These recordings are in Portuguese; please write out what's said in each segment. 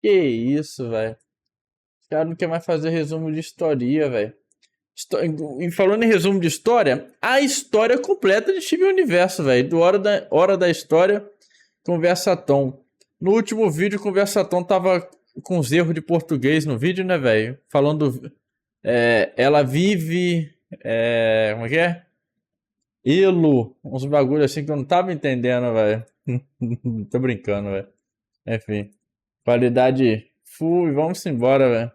Que isso, velho. Os caras não querem mais fazer resumo de história, velho. E falando em resumo de história, a história completa de Steven Universo, velho. Do Hora da História, Conversatom. No último vídeo, Conversatom tava com os erros de português no vídeo, né, velho? Falando. Ela vive. Como é que é? Elo. Uns bagulho assim que eu não tava entendendo, velho. Tô brincando, velho. Enfim. Qualidade full e vamos embora, velho.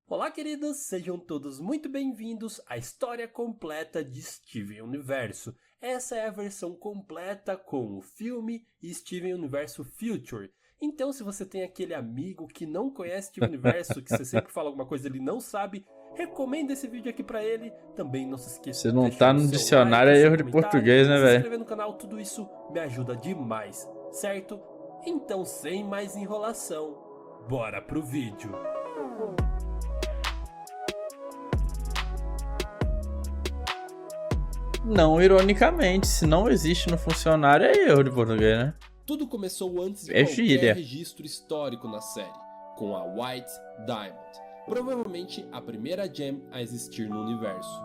Olá, queridos, sejam todos muito bem-vindos à história completa de Steven Universo. Essa é a versão completa com o filme e Steven Universo Future. Então, se você tem aquele amigo que não conhece Steven Universo, que você sempre fala alguma coisa e ele não sabe, recomenda esse vídeo aqui pra ele. Também não se esqueça Se de não deixar tá o no seu dicionário, like, é seu erro de comentário, português, né, se velho? inscrever no canal, tudo isso me ajuda demais, certo? Então, sem mais enrolação, bora pro vídeo. Não, ironicamente, se não existe no funcionário, é erro de português, né? Tudo começou antes de É qualquer gíria. registro histórico na série, com a White Diamond, provavelmente a primeira gem a existir no universo.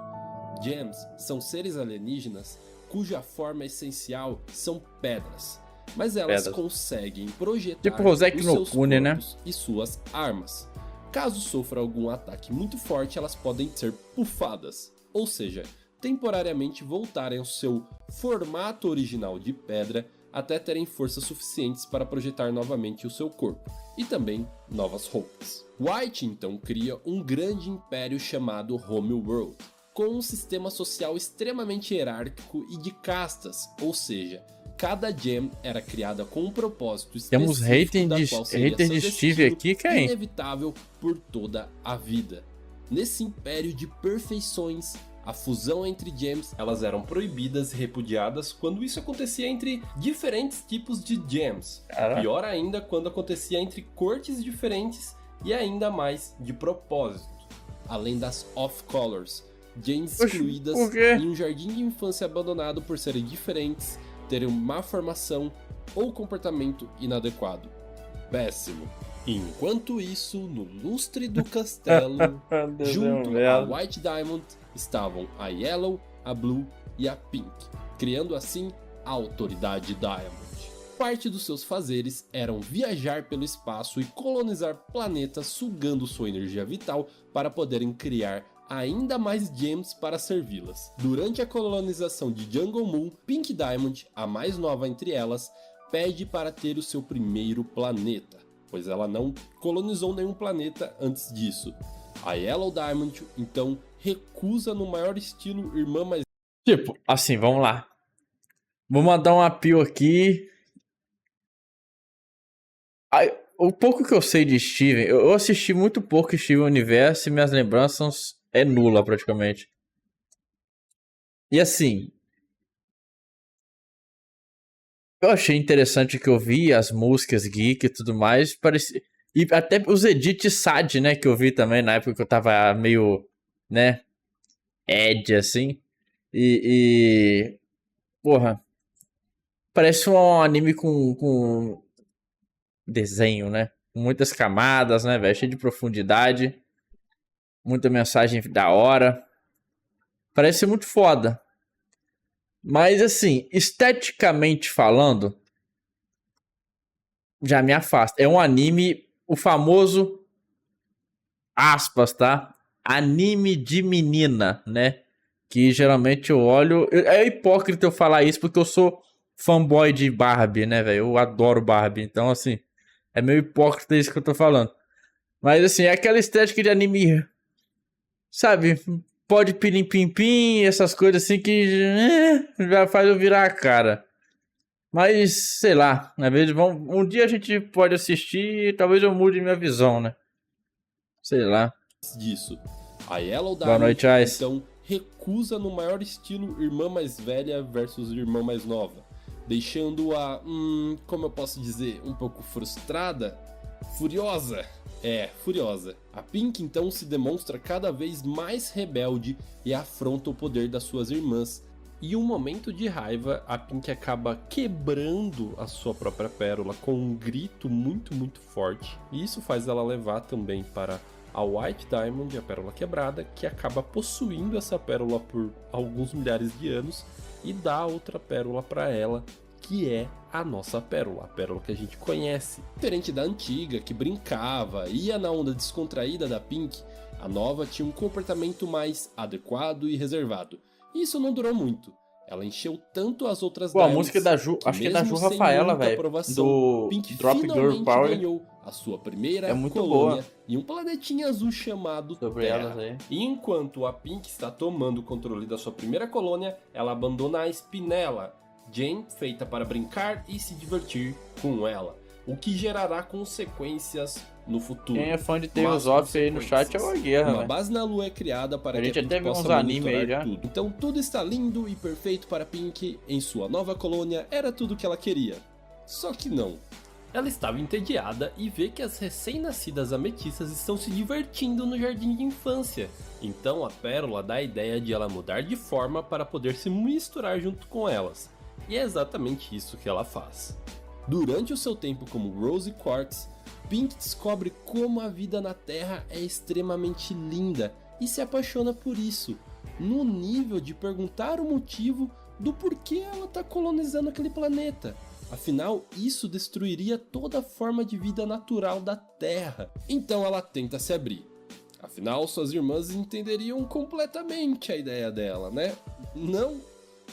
Gems são seres alienígenas cuja forma essencial são pedras, mas elas conseguem projetar tipo Rosek os no seus Kune, né? corpos e suas armas. Caso sofra algum ataque muito forte, elas podem ser pufadas, ou seja, temporariamente voltarem ao seu formato original de pedra até terem forças suficientes para projetar novamente o seu corpo, e também novas roupas. White então cria um grande império chamado Homeworld, com um sistema social extremamente hierárquico e de castas, ou seja, cada gem era criada com um propósito Temos específico da qual seria hater seu de Steve destino aqui, quem? inevitável por toda a vida. Nesse império de perfeições, a fusão entre gems, elas eram proibidas e repudiadas quando isso acontecia entre diferentes tipos de gems. Pior ainda quando acontecia entre cortes diferentes e ainda mais de propósito. Além das off-colors, gems excluídas em um jardim de infância abandonado por serem diferentes, terem má formação ou comportamento inadequado. Péssimo. Enquanto isso, no lustre do castelo, junto a White Diamond, estavam a Yellow, a Blue e a Pink, criando assim a Autoridade Diamond. Parte dos seus fazeres eram viajar pelo espaço e colonizar planetas sugando sua energia vital para poderem criar ainda mais gems para servi-las. Durante a colonização de Jungle Moon, Pink Diamond, a mais nova entre elas, pede para ter o seu primeiro planeta, pois ela não colonizou nenhum planeta antes disso. A Yellow Diamond, então, recusa no maior estilo irmã mais... Tipo, assim, vamos lá. Vou mandar um apelo aqui. O pouco que eu sei de Steven, eu assisti muito pouco Steven Universo e minhas lembranças é nula praticamente. E assim, eu achei interessante que eu vi as músicas geek e tudo mais, parecia... E até os edits sad, né, que eu vi também na época que eu tava meio, né, edgy assim. Porra, parece um anime com desenho, né? Com muitas camadas, né, velho? Cheio de profundidade. Muita mensagem da hora. Parece ser muito foda. Mas, assim, esteticamente falando, já me afasta. É um anime, o famoso, aspas, tá? Anime de menina, né? Que geralmente eu olho... É hipócrita eu falar isso porque eu sou fanboy de Barbie, né, velho? Eu adoro Barbie. Então, assim, é meio hipócrita isso que eu tô falando. Mas, assim, é aquela estética de anime, sabe? Pode pirim-pim-pim, essas coisas assim que já faz eu virar a cara. Mas, sei lá, às vezes um dia a gente pode assistir e talvez eu mude minha visão, né? Sei lá. disso. A Yellow Boa Diamond, noite, Ice. então, recusa no maior estilo irmã mais velha versus irmã mais nova, deixando-a, como eu posso dizer, um pouco frustrada, furiosa. Furiosa. A Pink então se demonstra cada vez mais rebelde e afronta o poder das suas irmãs, E um momento de raiva, a Pink acaba quebrando a sua própria pérola com um grito muito, muito forte. E isso faz ela levar também para a White Diamond, a pérola quebrada, que acaba possuindo essa pérola por alguns milhares de anos e dá outra pérola para ela, que é a nossa pérola, a pérola que a gente conhece. Diferente da antiga, que brincava, ia na onda descontraída da Pink, a nova tinha um comportamento mais adequado e reservado. E isso não durou muito. Ela encheu tanto as outras Pô, a Diamonds, música da Ju, acho que é da Ju mesmo sem Rafaela, muita velho, aprovação, do Pink Drop Girl finalmente Power. ganhou a sua primeira É muito colônia boa. em um planetinha azul chamado Sobre Terra. elas aí. E enquanto a Pink está tomando o controle da sua primeira colônia, ela abandona a Spinella, Jane feita para brincar e se divertir com ela, o que gerará consequências no futuro. Quem é fã de Tales of aí no chat é o Guerra, Uma velho. base na Lua é criada para A que gente a até Pink viu possa uns anime aí monitorar já. tudo. Então tudo está lindo e perfeito para Pink em sua nova colônia, era tudo que ela queria. Só que não. Ela estava entediada e vê que as recém-nascidas ametistas estão se divertindo no jardim de infância. Então a Pérola dá a ideia de ela mudar de forma para poder se misturar junto com elas. E é exatamente isso que ela faz. Durante o seu tempo como Rose Quartz, Pink descobre como a vida na Terra é extremamente linda e se apaixona por isso, no nível de perguntar o motivo do porquê ela está colonizando aquele planeta. Afinal, isso destruiria toda a forma de vida natural da Terra. Então ela tenta se abrir. Afinal, suas irmãs entenderiam completamente a ideia dela, né? Não?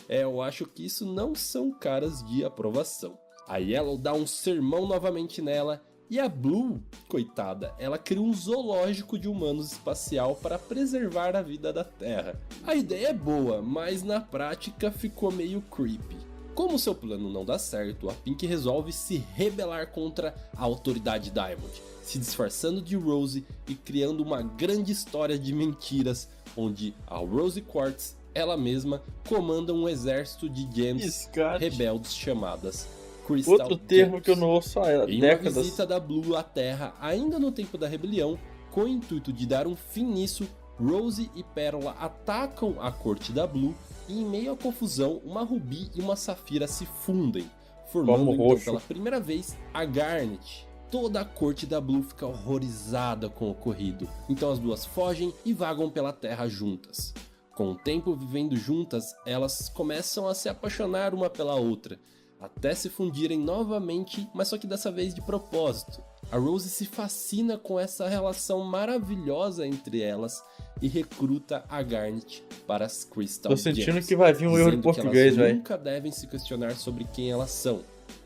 Eu acho que isso não são caras de aprovação. A Yellow dá um sermão novamente nela e a Blue, coitada, ela cria um zoológico de humanos espacial para preservar a vida da Terra. A ideia é boa, mas na prática ficou meio creepy. Como seu plano não dá certo, a Pink resolve se rebelar contra a autoridade Diamond, se disfarçando de Rose e criando uma grande história de mentiras, onde a Rose Quartz, ela mesma, comanda um exército de gems rebeldes chamadas Crystal Outro termo Gems. que eu não ouço há Em décadas. uma visita da Blue à Terra, ainda no tempo da rebelião, com o intuito de dar um fim nisso, Rose e Pérola atacam a corte da Blue e em meio à confusão, uma Ruby e uma Safira se fundem, formando Como então roxo. pela primeira vez a Garnet. Toda a corte da Blue fica horrorizada com o ocorrido, então as duas fogem e vagam pela Terra juntas. Com o tempo vivendo juntas, elas começam a se apaixonar uma pela outra, até se fundirem novamente, mas só que dessa vez de propósito. A Rose se fascina com essa relação maravilhosa entre elas e recruta a Garnet para as Crystal Tô sentindo Gems, que vai vir um erro de dizendo que português, elas velho. nunca devem se questionar sobre quem elas são,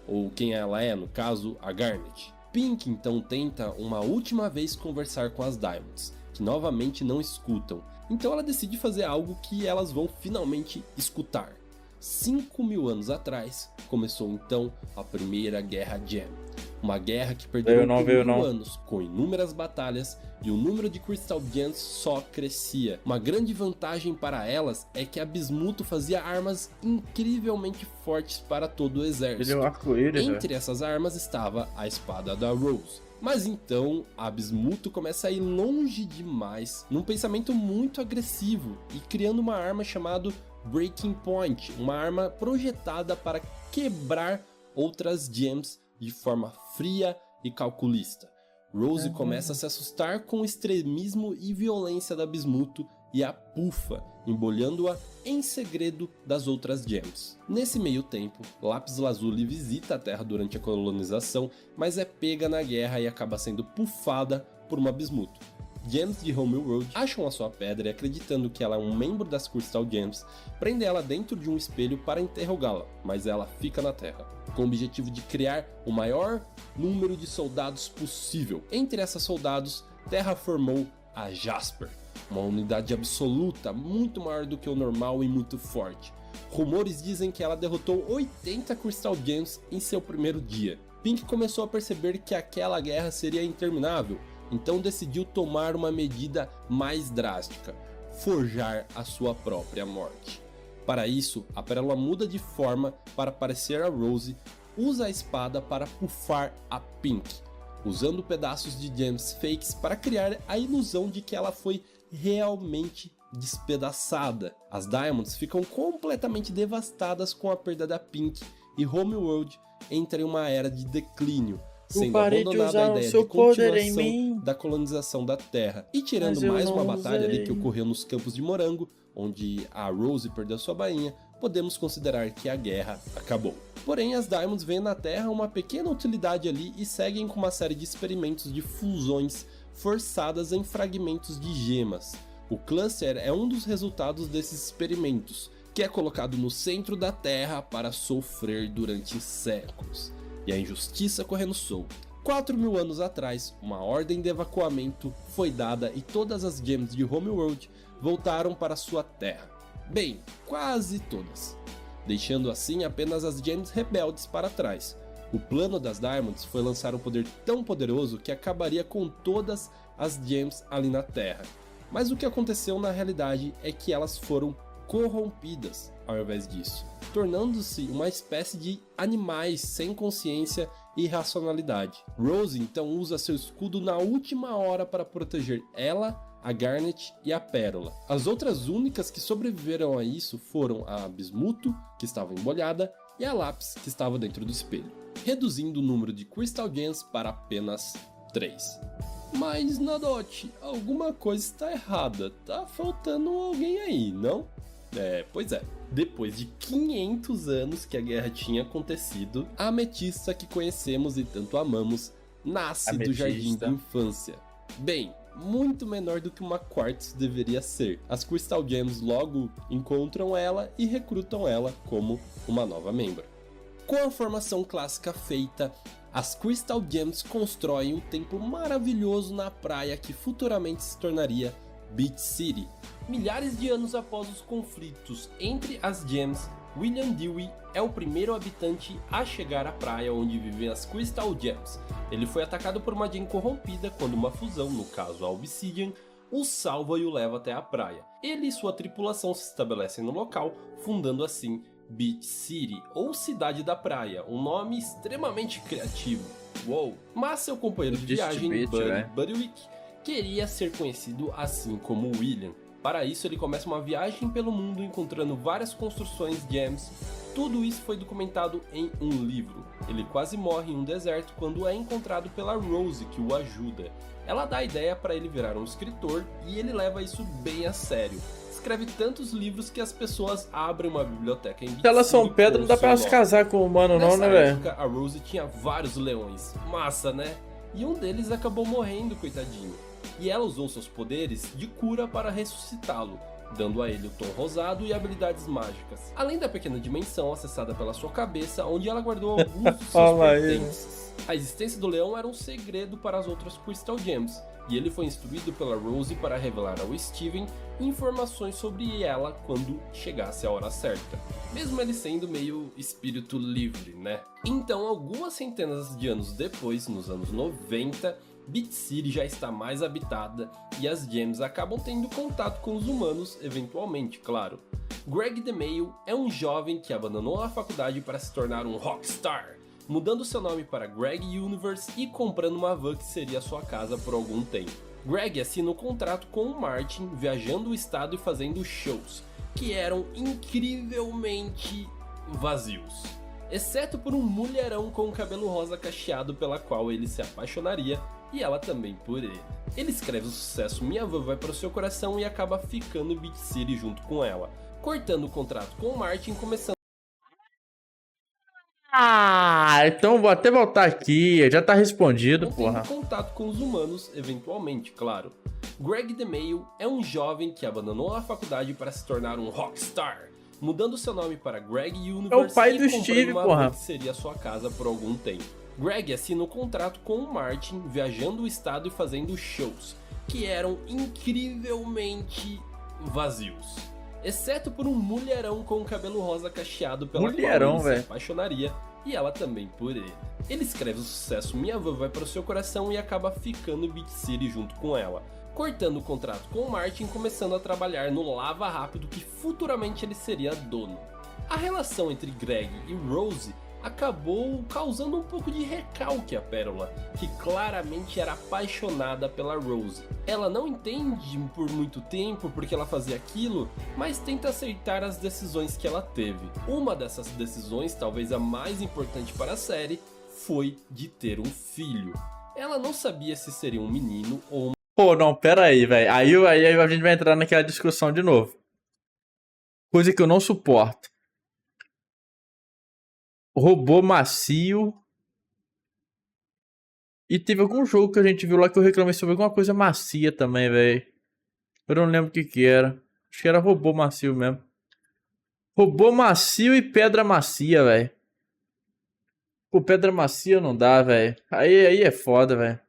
ou quem ela é, no caso, a Garnet. Pink então tenta uma última vez conversar com as Diamonds, que novamente não escutam, então ela decide fazer algo que elas vão finalmente escutar. 5.000 anos atrás, começou então a primeira Guerra Gem. Uma guerra que perdurou por 1.000 anos, com inúmeras batalhas, e o número de Crystal Gems só crescia. Uma grande vantagem para elas é que a Bismuth fazia armas incrivelmente fortes para todo o exército. Ele é um arco-íris, velho. Entre essas armas estava a espada da Rose. Mas então, a Bismuth começa a ir longe demais, num pensamento muito agressivo, e criando uma arma chamada Breaking Point, uma arma projetada para quebrar outras gems de forma fria e calculista. Rose começa a se assustar com o extremismo e violência da Bismuth e a pufa, embolhando-a em segredo das outras gems. Nesse meio tempo, Lápis Lazuli visita a Terra durante a colonização, mas é pega na guerra e acaba sendo pufada por uma Bismuth. Gems de Romeo Road acham a sua pedra e, acreditando que ela é um membro das Crystal Gems, prendem ela dentro de um espelho para interrogá-la, mas ela fica na Terra, com o objetivo de criar o maior número de soldados possível. Entre esses soldados, Terra formou a Jasper, uma unidade absoluta muito maior do que o normal e muito forte. Rumores dizem que ela derrotou 80 Crystal Gems em seu primeiro dia. Pink começou a perceber que aquela guerra seria interminável, então decidiu tomar uma medida mais drástica: forjar a sua própria morte. Para isso, a Pérola muda de forma para parecer a Rose, usa a espada para pufar a Pink, usando pedaços de gems fakes para criar a ilusão de que ela foi realmente despedaçada. As Diamonds ficam completamente devastadas com a perda da Pink e Homeworld entra em uma era de declínio, sendo abandonada a ideia de continuação da colonização da Terra. E tirando mais uma batalha ali que ocorreu nos Campos de Morango, onde a Rose perdeu sua bainha, podemos considerar que a guerra acabou. Porém, as Diamonds veem na Terra uma pequena utilidade ali e seguem com uma série de experimentos de fusões forçadas em fragmentos de gemas. O Cluster é um dos resultados desses experimentos, que é colocado no centro da Terra para sofrer durante séculos. E a injustiça correndo solta. 4.000 anos atrás, uma ordem de evacuamento foi dada e todas as gems de Homeworld voltaram para sua terra. Bem, quase todas, deixando assim apenas as gems rebeldes para trás. O plano das Diamonds foi lançar um poder tão poderoso que acabaria com todas as gems ali na Terra. Mas o que aconteceu na realidade é que elas foram corrompidas ao invés disso, tornando-se uma espécie de animais sem consciência e racionalidade. Rose então usa seu escudo na última hora para proteger ela, a Garnet e a Pérola. As outras únicas que sobreviveram a isso foram a Bismuto, que estava embolhada, e a Lápis, que estava dentro do espelho, reduzindo o número de Crystal Gems para apenas 3. Mas, Nadote, alguma coisa está errada, tá faltando alguém aí, não? Pois é. Depois de 500 anos que a guerra tinha acontecido, a Ametista que conhecemos e tanto amamos nasce do jardim de infância. Bem, muito menor do que uma Quartz deveria ser. As Crystal Gems logo encontram ela e recrutam ela como uma nova membro. Com a formação clássica feita, as Crystal Gems constroem um templo maravilhoso na praia que futuramente se tornaria Beach City. Milhares de anos após os conflitos entre as Gems, William Dewey é o primeiro habitante a chegar à praia onde vivem as Crystal Gems. Ele foi atacado por uma Gem corrompida quando uma fusão, no caso a Obsidian, o salva e o leva até a praia. Ele e sua tripulação se estabelecem no local, fundando assim Beach City, ou Cidade da Praia, um nome extremamente criativo. Uou! Mas seu companheiro de viagem, Buddy Buddywick, queria ser conhecido assim como William. Para isso ele começa uma viagem pelo mundo encontrando várias construções gems. Tudo isso foi documentado em um livro. Ele quase morre em um deserto quando é encontrado pela Rose, que o ajuda. Ela dá a ideia para ele virar um escritor e ele leva isso bem a sério. Escreve tantos livros que as pessoas abrem uma biblioteca em Beach City. Se elas são pedra, não dá pra elas casar com o humano não, né, velho? Nessa época, a Rose tinha vários leões. Massa, né? E um deles acabou morrendo, coitadinho. E ela usou seus poderes de cura para ressuscitá-lo, dando a ele o tom rosado e habilidades mágicas. Além da pequena dimensão acessada pela sua cabeça, onde ela guardou alguns de seus pertences. A existência do leão era um segredo para as outras Crystal Gems, e ele foi instruído pela Rose para revelar ao Steven informações sobre ela quando chegasse a hora certa, mesmo ele sendo meio espírito livre, né? Então, algumas centenas de anos depois, nos anos 90, Beach City já está mais habitada e as Gems acabam tendo contato com os humanos, eventualmente, claro. Greg DeMayo é um jovem que abandonou a faculdade para se tornar um rockstar, mudando seu nome para Greg Universe e comprando uma van que seria sua casa por algum tempo. Greg assina um contrato com o Martin, viajando o estado e fazendo shows, que eram incrivelmente vazios, exceto por um mulherão com cabelo rosa cacheado pela qual ele se apaixonaria, e ela também por ele. Ele escreve o sucesso Minha Van Vai Para o Seu Coração e acaba ficando em Beach City junto com ela, cortando o contrato com o Martin, começando... Então vou até voltar aqui, já tá respondido, porra. contato com os humanos, eventualmente, claro. Greg DeMayo é um jovem que abandonou a faculdade para se tornar um rockstar, mudando seu nome para Greg Universe. É o pai do Steve, porra. Que seria sua casa por algum tempo. Greg assina um contrato com o Martin, viajando o estado e fazendo shows, que eram incrivelmente vazios, exceto por um mulherão com cabelo rosa cacheado pela qual ele se apaixonaria, e ela também por ele. Ele escreve o sucesso Minha Van Vai Para o Seu Coração e acaba ficando em Beach City junto com ela, cortando o contrato com o Martin, começando a trabalhar no Lava Rápido que futuramente ele seria dono. A relação entre Greg e Rose acabou causando um pouco de recalque à Pérola, que claramente era apaixonada pela Rose. Ela não entende por muito tempo porque ela fazia aquilo, mas tenta aceitar as decisões que ela teve. Uma dessas decisões, talvez a mais importante para a série, foi de ter um filho. Ela não sabia se seria um menino ou uma... Pô, não, pera aí, velho. Aí a gente vai entrar naquela discussão de novo. Coisa que eu não suporto. Robô macio. E teve algum jogo que a gente viu lá que eu reclamei sobre alguma coisa macia também, velho. Eu não lembro o que era. Acho que era robô macio mesmo. Robô macio e pedra macia, velho. Pô, pedra macia não dá, velho. Aí é foda, velho.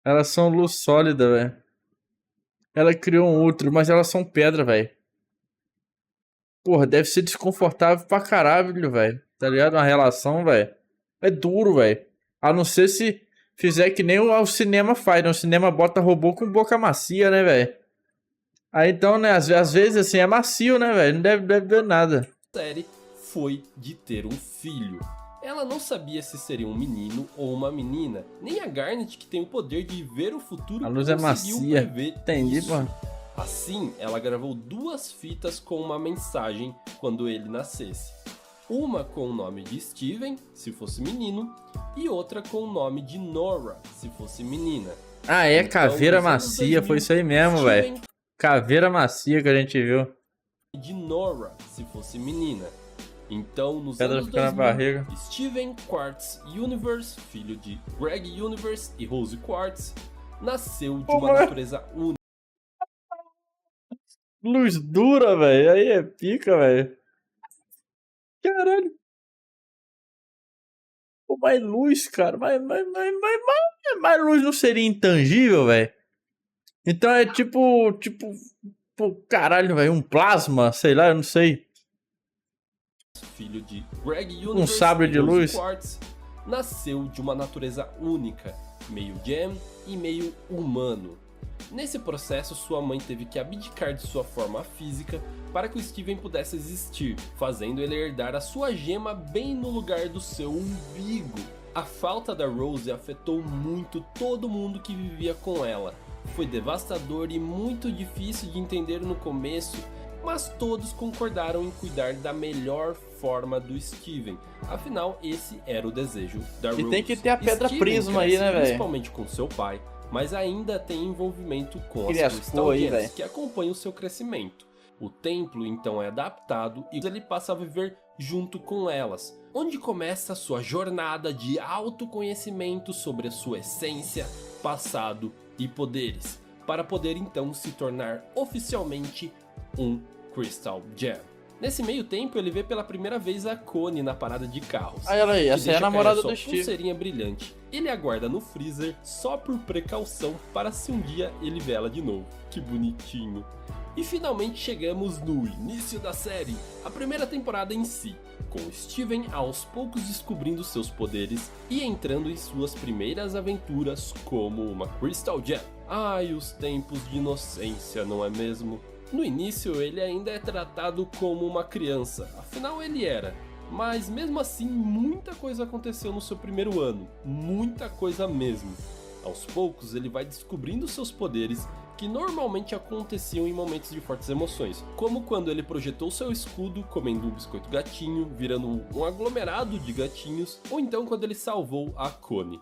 Elas são luz sólida, velho. Ela criou um outro, mas elas são pedra, velho. Porra, deve ser desconfortável pra caralho, velho. Tá ligado? Uma relação, velho. É duro, velho. A não ser se fizer que nem o cinema faz, né? O cinema bota robô com boca macia, né, velho? Aí então, né, às vezes assim, é macio, né, velho? Não deve ver nada. série foi de ter um filho. Ela não sabia se seria um menino ou uma menina. Nem a Garnet, que tem o poder de ver o futuro, A luz é conseguiu macia. prever Entendi, isso. mano. Assim, ela gravou 2 fitas com uma mensagem quando ele nascesse. Uma com o nome de Steven, se fosse menino, e outra com o nome de Nora, se fosse menina. Ah, é, Então, caveira nos anos macia, 2000, foi isso aí mesmo, velho. Steven Caveira macia que a gente viu. de Nora, se fosse menina. Então, nos Pedra anos fica na 2000, barriga. Steven Quartz Universe, filho de Greg Universe e Rose Quartz, nasceu de uma mano. natureza única. Luz dura, velho. Aí é pica, velho. Caralho. Pô, mais luz, cara. Mais luz não seria intangível, velho? Então é tipo, pô, caralho, velho. Um plasma, sei lá, eu não sei. Filho de Greg Universe sabre e de Rose luz. Quartz, nasceu de uma natureza única, meio gem e meio humano. Nesse processo, sua mãe teve que abdicar de sua forma física para que o Steven pudesse existir, fazendo ele herdar a sua gema bem no lugar do seu umbigo. A falta da Rose afetou muito todo mundo que vivia com ela. Foi devastador e muito difícil de entender no começo, mas todos concordaram em cuidar da melhor forma do Steven. Afinal, esse era o desejo da Rose. E tem que ter a pedra Steven prisma aí, cresce né, velho? Principalmente com seu pai, mas ainda tem envolvimento com Ele as ascou aí, Crystal Gems, velho. que acompanham o seu crescimento. O templo então é adaptado e ele passa a viver junto com elas, onde começa a sua jornada de autoconhecimento sobre a sua essência, passado e poderes, para poder então se tornar oficialmente um Crystal Gem. Nesse meio tempo, ele vê pela primeira vez a Connie na parada de carros. Aí, olha aí, que essa é deixa a namorada cair sua do Steve. pulseirinha brilhante. Ele aguarda no freezer só por precaução para se um dia ele vê ela de novo. Que bonitinho. E finalmente chegamos no início da série, a primeira temporada em si, com Steven aos poucos descobrindo seus poderes e entrando em suas primeiras aventuras como uma Crystal Gem. Ai, os tempos de inocência, não é mesmo? No início ele ainda é tratado como uma criança, afinal ele era. Mas mesmo assim muita coisa aconteceu no seu primeiro ano, muita coisa mesmo. Aos poucos ele vai descobrindo seus poderes, que normalmente aconteciam em momentos de fortes emoções, como quando ele projetou seu escudo comendo um biscoito gatinho, virando um aglomerado de gatinhos, ou então quando ele salvou a Connie.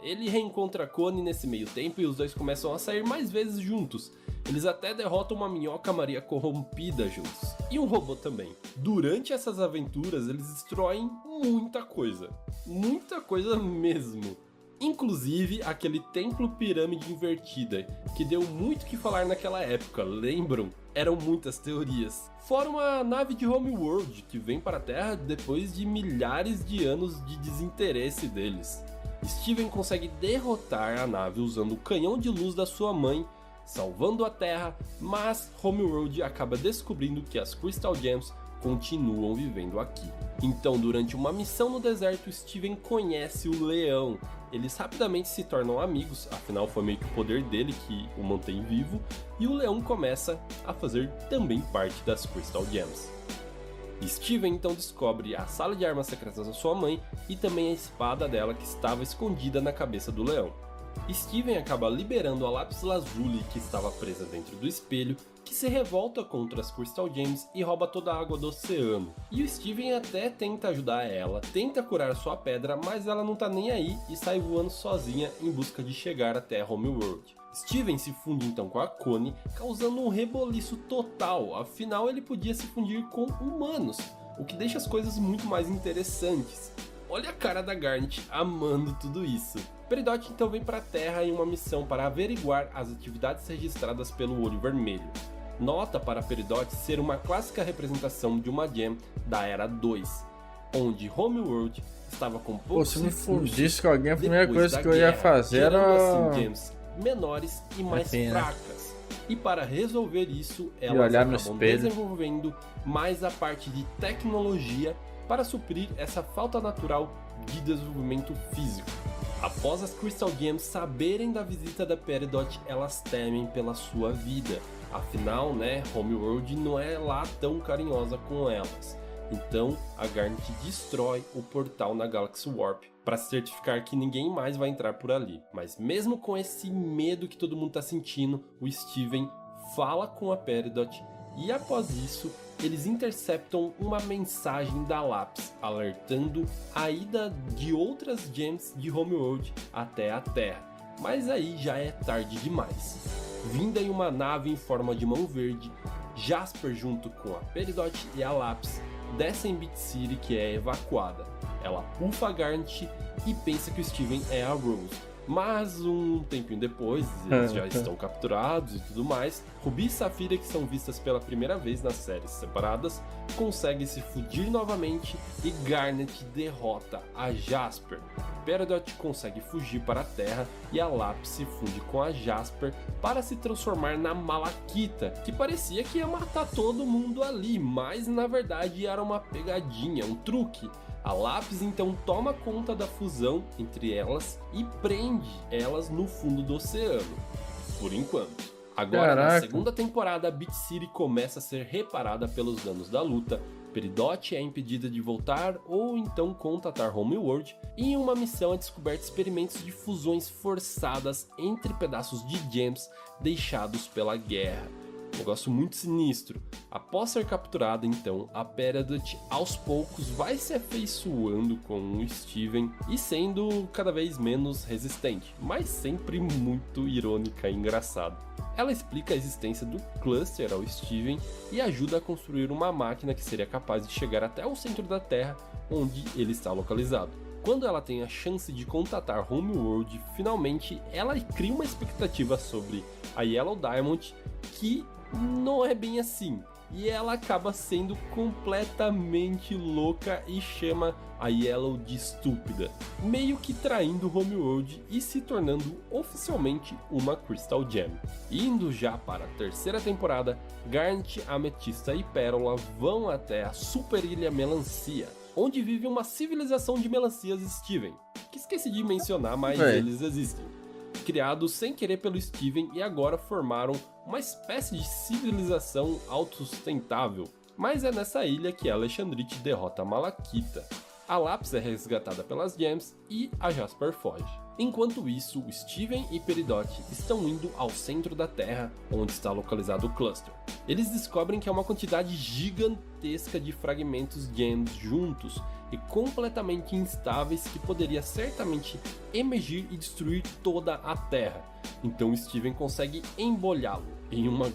Ele reencontra a Connie nesse meio tempo e os dois começam a sair mais vezes juntos. Eles até derrotam uma minhoca Maria corrompida juntos, e um robô também. Durante essas aventuras eles destroem muita coisa mesmo. Inclusive aquele templo pirâmide invertida, que deu muito o que falar naquela época, lembram? Eram muitas teorias. Fora uma nave de Homeworld que vem para a Terra depois de milhares de anos de desinteresse deles. Steven consegue derrotar a nave usando o canhão de luz da sua mãe, salvando a Terra, mas Homeworld acaba descobrindo que as Crystal Gems continuam vivendo aqui. Então, durante uma missão no deserto, Steven conhece o leão. Eles rapidamente se tornam amigos, afinal foi meio que o poder dele que o mantém vivo, e o leão começa a fazer também parte das Crystal Gems. Steven então descobre a sala de armas secretas da sua mãe e também a espada dela que estava escondida na cabeça do leão. Steven acaba liberando a Lapis Lazuli que estava presa dentro do espelho, que se revolta contra as Crystal Gems e rouba toda a água do oceano. E o Steven até tenta ajudar ela, tenta curar sua pedra, mas ela não tá nem aí e sai voando sozinha em busca de chegar até Homeworld. Steven se funde então com a Connie, causando um reboliço total, afinal ele podia se fundir com humanos, o que deixa as coisas muito mais interessantes. Olha a cara da Garnet amando tudo isso. Peridot então vem para a Terra em uma missão para averiguar as atividades registradas pelo Olho Vermelho. Nota para Peridot ser uma clássica representação de uma gem da Era 2, onde Homeworld estava com poucos se me recursos fundisse com alguém, a primeira depois coisa da que eu ia guerra, fazer gerando era... assim gems menores e mais Enfim, né? fracas. E para resolver isso, E elas olhar no acabam espelho. desenvolvendo mais a parte de tecnologia para suprir essa falta natural de desenvolvimento físico. Após as Crystal Gems saberem da visita da Peridot, elas temem pela sua vida. Afinal, Homeworld não é lá tão carinhosa com elas. Então, a Garnet destrói o portal na Galaxy Warp para certificar que ninguém mais vai entrar por ali. Mas mesmo com esse medo que todo mundo tá sentindo, o Steven fala com a Peridot e após isso, eles interceptam uma mensagem da Lapis, alertando a ida de outras gems de Homeworld até a Terra. Mas aí já é tarde demais. Vinda em uma nave em forma de mão verde, Jasper junto com a Peridot e a Lapis descem Beat City, que é evacuada. Ela pufa a Garnet e pensa que o Steven é a Rose. Mas um tempinho depois, eles já estão capturados e tudo mais. Ruby e Safira, que são vistas pela primeira vez nas séries separadas, conseguem se fugir novamente e Garnet derrota a Jasper. Peridot consegue fugir para a Terra e a Lapis se funde com a Jasper para se transformar na Malakita, que parecia que ia matar todo mundo ali, mas na verdade era uma pegadinha, um truque. A Lapis então toma conta da fusão entre elas e prende elas no fundo do oceano, por enquanto. Agora, na segunda temporada, Beat City começa a ser reparada pelos danos da luta, Peridot é impedida de voltar ou então contatar Homeworld, e em uma missão é descoberta experimentos de fusões forçadas entre pedaços de gems deixados pela guerra. Negócio muito sinistro. Após ser capturada, então, a Peridot aos poucos vai se afeiçoando com o Steven e sendo cada vez menos resistente, mas sempre muito irônica e engraçada. Ela explica a existência do Cluster ao Steven e ajuda a construir uma máquina que seria capaz de chegar até o centro da Terra, onde ele está localizado. Quando ela tem a chance de contatar Homeworld, finalmente ela cria uma expectativa sobre a Yellow Diamond que não é bem assim, e ela acaba sendo completamente louca e chama a Yellow de estúpida, meio que traindo Homeworld e se tornando oficialmente uma Crystal Gem. Indo já para a terceira temporada, Garnet, Ametista e Pérola vão até a Super Ilha Melancia, onde vive uma civilização de melancias Steven, que esqueci de mencionar, mas eles existem. Criados sem querer pelo Steven e agora formaram uma espécie de civilização autossustentável. Mas é nessa ilha que Alexandrite derrota a Malakita. A Lapis é resgatada pelas Gems e a Jasper foge. Enquanto isso, Steven e Peridot estão indo ao centro da Terra, onde está localizado o Cluster. Eles descobrem que é uma quantidade gigantesca de fragmentos Gems juntos e completamente instáveis que poderia certamente emergir e destruir toda a Terra. Então Steven consegue embolhá-lo em uma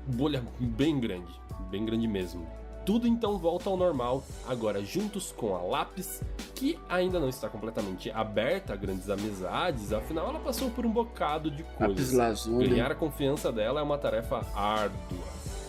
bolha bem grande mesmo. Tudo então volta ao normal, agora juntos com a Lapis, que ainda não está completamente aberta a grandes amizades, afinal ela passou por um bocado de coisas. Ganhar a confiança dela é uma tarefa árdua,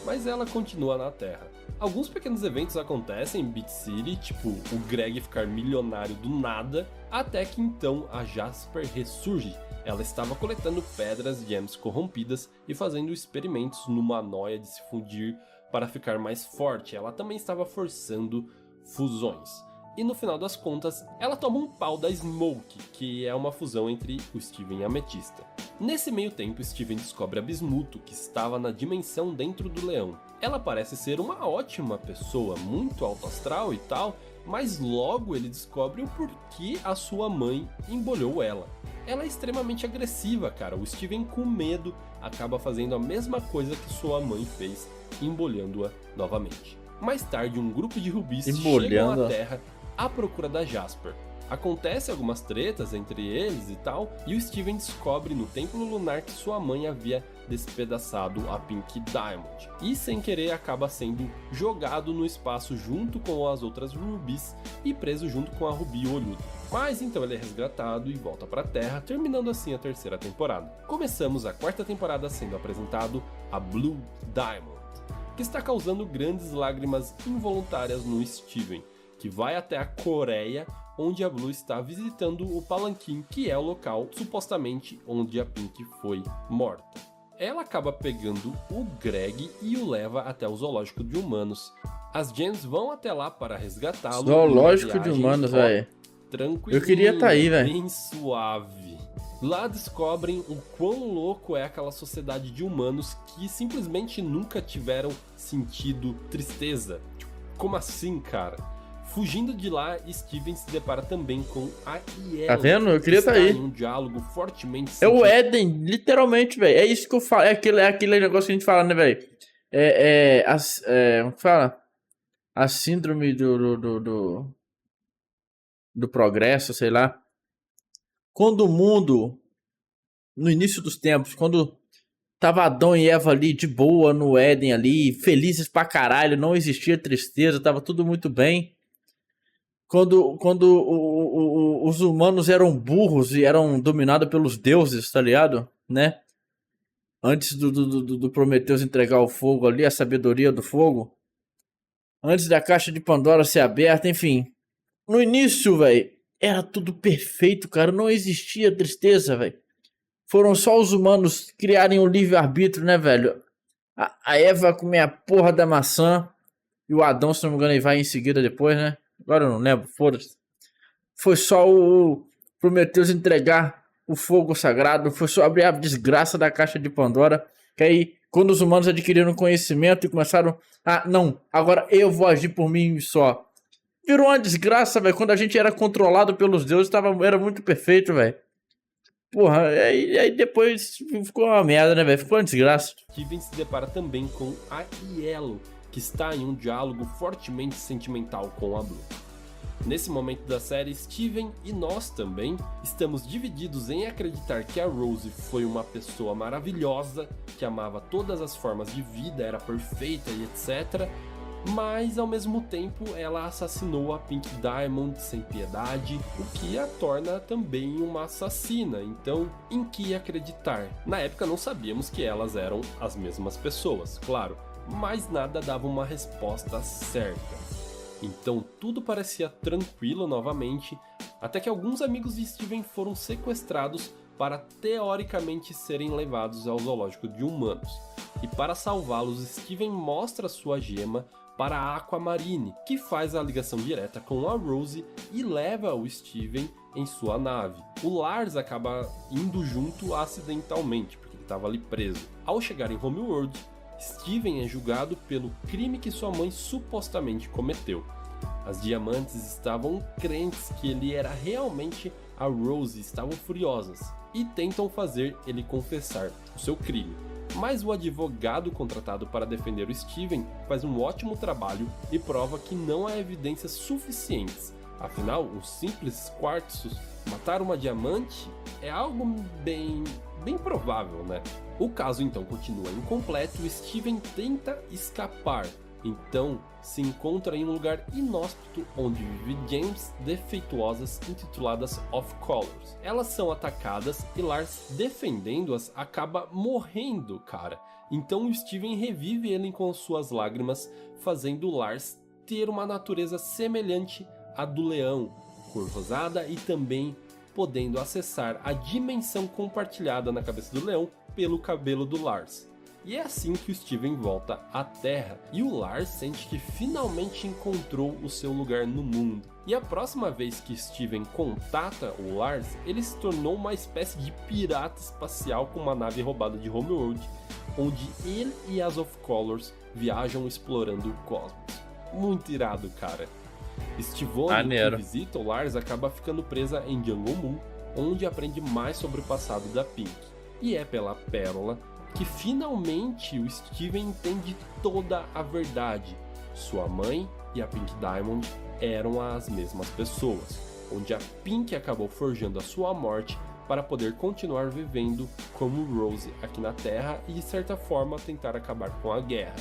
mas ela continua na Terra. Alguns pequenos eventos acontecem em Beat City, tipo o Greg ficar milionário do nada, até que então a Jasper ressurge. Ela estava coletando pedras gems corrompidas e fazendo experimentos numa noia de se fundir para ficar mais forte. Ela também estava forçando fusões. E no final das contas, ela toma um pau da Smoke, que é uma fusão entre o Steven e a Ametista. Nesse meio tempo, Steven descobre a Bismuto, que estava na dimensão dentro do leão. Ela parece ser uma ótima pessoa, muito alto astral e tal, mas logo ele descobre o porquê a sua mãe embolhou ela. Ela é extremamente agressiva, cara. O Steven, com medo, acaba fazendo a mesma coisa que sua mãe fez, embolhando-a novamente. Mais tarde, um grupo de rubis chegam à Terra à procura da Jasper. Acontece algumas tretas entre eles e tal, e o Steven descobre no Templo Lunar que sua mãe havia despedaçado a Pink Diamond, e sem querer acaba sendo jogado no espaço junto com as outras rubis e preso junto com a Rubi Olhuda. Mas então ele é resgatado e volta para a Terra, terminando assim a terceira temporada. Começamos a quarta temporada sendo apresentado a Blue Diamond, que está causando grandes lágrimas involuntárias no Steven, que vai até a Coreia, onde a Blue está visitando o Palanquin, que é o local supostamente onde a Pink foi morta. Ela acaba pegando o Greg e o leva até o zoológico de humanos. As Gems vão até lá para resgatá-lo. Zoológico de humanos, velho. Tranquilo. Eu queria estar aí, velho. Bem suave. Lá descobrem o quão louco é aquela sociedade de humanos que simplesmente nunca tiveram sentido tristeza. Como assim, cara? Fugindo de lá, Steven se depara também com a Yellow. Tá vendo? Eu queria estar aí. Um diálogo fortemente É o Éden, literalmente, velho. É isso que eu falo. É aquele negócio que a gente fala, né, velho? Como que fala? A síndrome do progresso, sei lá. Quando o mundo, no início dos tempos, quando tava Adão e Eva ali de boa no Éden ali, felizes pra caralho, não existia tristeza, tava tudo muito bem. Quando os humanos eram burros e eram dominados pelos deuses, tá ligado? Né? Antes do Prometheus entregar o fogo ali, a sabedoria do fogo. Antes da caixa de Pandora ser aberta, enfim. No início, velho, era tudo perfeito, cara. Não existia tristeza, velho. Foram só os humanos criarem o livre-arbítrio, né, velho? A Eva comer a porra da maçã. E o Adão, se não me engano, ele vai em seguida depois, né? Agora eu não lembro, foda-se. Foi só o Prometheus entregar o fogo sagrado. Foi só abrir a desgraça da caixa de Pandora. Que aí, quando os humanos adquiriram conhecimento e começaram... Ah, não, agora eu vou agir por mim só. Virou uma desgraça, velho. Quando a gente era controlado pelos deuses, era muito perfeito, velho. Porra, aí depois ficou uma merda, né, velho? Ficou uma desgraça. Steven se depara também com a Yellow, que está em um diálogo fortemente sentimental com a Blue. Nesse momento da série, Steven e nós também estamos divididos em acreditar que a Rose foi uma pessoa maravilhosa, que amava todas as formas de vida, era perfeita e etc. Mas ao mesmo tempo ela assassinou a Pink Diamond sem piedade, o que a torna também uma assassina. Então, em que acreditar? Na época não sabíamos que elas eram as mesmas pessoas, claro, mas nada dava uma resposta certa. Então tudo parecia tranquilo novamente, até que alguns amigos de Steven foram sequestrados para teoricamente serem levados ao zoológico de humanos. E para salvá-los, Steven mostra sua gema para a Aquamarine, que faz a ligação direta com a Rose e leva o Steven em sua nave. O Lars acaba indo junto acidentalmente, porque ele estava ali preso. Ao chegar em Homeworld, Steven é julgado pelo crime que sua mãe supostamente cometeu. As diamantes estavam crentes que ele era realmente a Rose, estavam furiosas e tentam fazer ele confessar o seu crime. Mas o advogado contratado para defender o Steven faz um ótimo trabalho e prova que não há evidências suficientes. Afinal, um simples quartzo matar uma diamante é algo bem provável, né? O caso então continua incompleto e Steven tenta escapar. Então se encontra em um lugar inóspito onde vivem gems defeituosas intituladas Off Colors. Elas são atacadas e Lars, defendendo-as, acaba morrendo, cara. Então o Steven revive ele com suas lágrimas, fazendo Lars ter uma natureza semelhante à do leão, cor rosada e também podendo acessar a dimensão compartilhada na cabeça do leão pelo cabelo do Lars. E é assim que o Steven volta à Terra, e o Lars sente que finalmente encontrou o seu lugar no mundo. E a próxima vez que Steven contata o Lars, ele se tornou uma espécie de pirata espacial com uma nave roubada de Homeworld, onde ele e As of Colors viajam explorando o cosmos. Muito irado, cara. Estivone, que visita o Lars, acaba ficando presa em Jungle Moon, onde aprende mais sobre o passado da Pink. E é pela Pérola que finalmente o Steven entende toda a verdade. Sua mãe e a Pink Diamond eram as mesmas pessoas, onde a Pink acabou forjando a sua morte para poder continuar vivendo como Rose aqui na Terra e de certa forma tentar acabar com a guerra.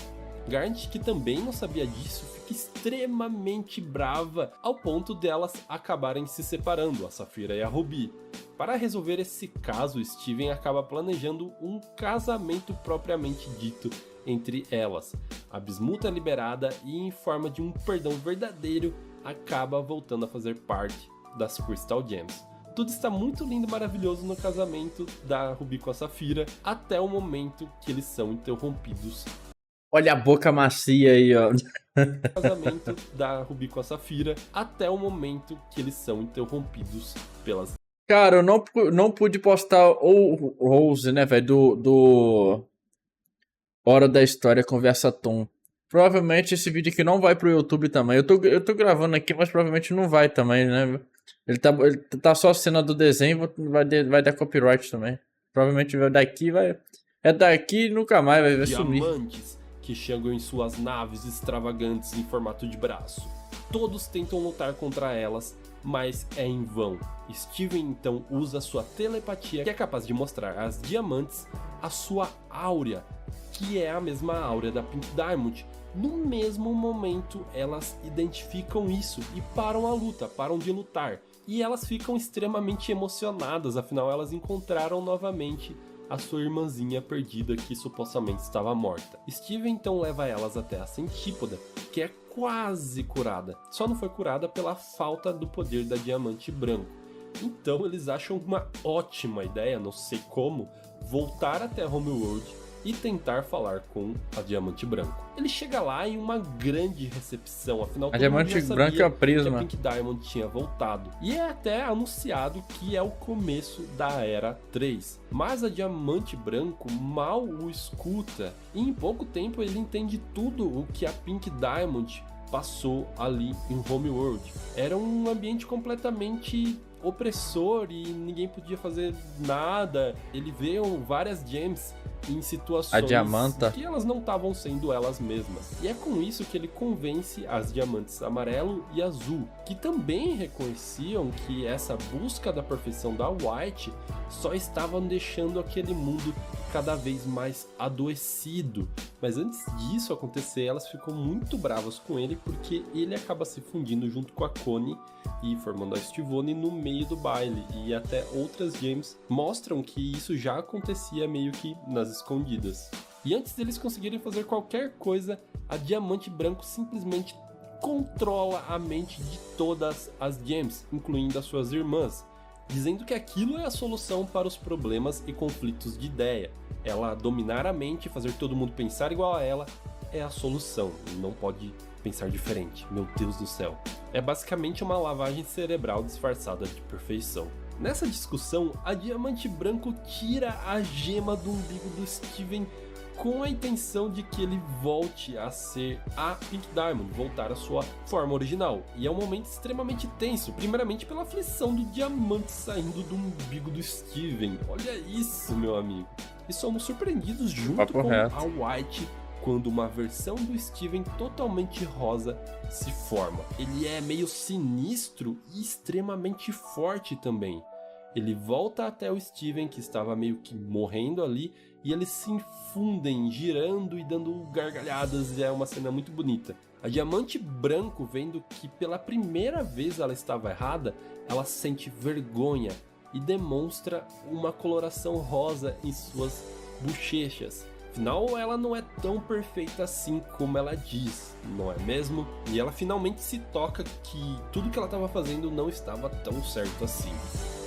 Garnet, que também não sabia disso, fica extremamente brava ao ponto delas acabarem se separando, a Saphira e a Ruby. Para resolver esse caso, Steven acaba planejando um casamento propriamente dito entre elas. A Bismuth é liberada e, em forma de um perdão verdadeiro, acaba voltando a fazer parte das Crystal Gems. Tudo está muito lindo e maravilhoso no casamento da Ruby com a Saphira, até o momento que eles são interrompidos. Olha a boca macia aí, ó. Casamento da Ruby com a Saphira, até o momento que eles são interrompidos pelas... Cara, eu não pude postar o Rose, né, velho, do Hora da História Conversa Tom. Provavelmente esse vídeo aqui não vai pro YouTube também. Eu tô gravando aqui, mas provavelmente não vai também, né? Ele tá só a cena do desenho, vai dar copyright também. Provavelmente vai daqui, é daqui e nunca mais vai sumir. Diamantes que chegam em suas naves extravagantes em formato de braço. Todos tentam lutar contra elas, mas é em vão. Steven então usa sua telepatia, que é capaz de mostrar às diamantes a sua áurea, que é a mesma áurea da Pink Diamond. No mesmo momento, elas identificam isso e param a luta, param de lutar. E elas ficam extremamente emocionadas, afinal elas encontraram novamente a sua irmãzinha perdida que supostamente estava morta. Steven então leva elas até a Centípoda, que é quase curada. Só não foi curada pela falta do poder da Diamante Branco. Então eles acham uma ótima ideia, não sei como, voltar até Homeworld e tentar falar com a Diamante Branco. Ele chega lá em uma grande recepção, afinal a Diamante Branco é a Prisma. Que a Pink Diamond tinha voltado. E é até anunciado que é o começo da Era 3. Mas a Diamante Branco mal o escuta e em pouco tempo ele entende tudo o que a Pink Diamond passou ali em Homeworld. Era um ambiente completamente opressor e ninguém podia fazer nada. Ele vê várias gems em situações que elas não estavam sendo elas mesmas. E é com isso que ele convence as diamantes amarelo e azul, que também reconheciam que essa busca da perfeição da White só estavam deixando aquele mundo cada vez mais adoecido. Mas antes disso acontecer, elas ficam muito bravas com ele porque ele acaba se fundindo junto com a Connie e formando a Estivone no meio do baile, e até outras gems mostram que isso já acontecia meio que nas escondidas. E antes deles conseguirem fazer qualquer coisa, a Diamante Branco simplesmente controla a mente de todas as gems, incluindo as suas irmãs, dizendo que aquilo é a solução para os problemas e conflitos de ideia. Ela dominar a mente, fazer todo mundo pensar igual a ela, é a solução, não pode pensar diferente, meu Deus do céu. É basicamente uma lavagem cerebral disfarçada de perfeição. Nessa discussão, a Diamante Branco tira a gema do umbigo do Steven com a intenção de que ele volte a ser a Pink Diamond, voltar à sua forma original. E é um momento extremamente tenso, primeiramente pela aflição do diamante saindo do umbigo do Steven. Olha isso, meu amigo. E somos surpreendidos junto com a White quando uma versão do Steven totalmente rosa se forma. Ele é meio sinistro e extremamente forte também. Ele volta até o Steven, que estava meio que morrendo ali, e eles se infundem, girando e dando gargalhadas, e é uma cena muito bonita. A Diamante Branco, vendo que pela primeira vez ela estava errada, ela sente vergonha e demonstra uma coloração rosa em suas bochechas. Afinal, ela não é tão perfeita assim como ela diz, não é mesmo? E ela finalmente se toca que tudo que ela estava fazendo não estava tão certo assim.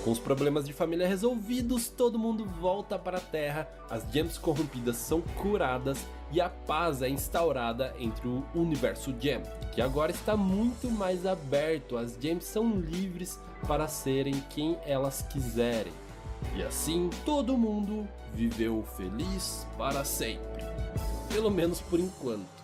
Com os problemas de família resolvidos, todo mundo volta para a Terra, as Gems corrompidas são curadas e a paz é instaurada entre o universo Gem, que agora está muito mais aberto, as Gems são livres para serem quem elas quiserem. E assim, todo mundo viveu feliz para sempre, pelo menos por enquanto.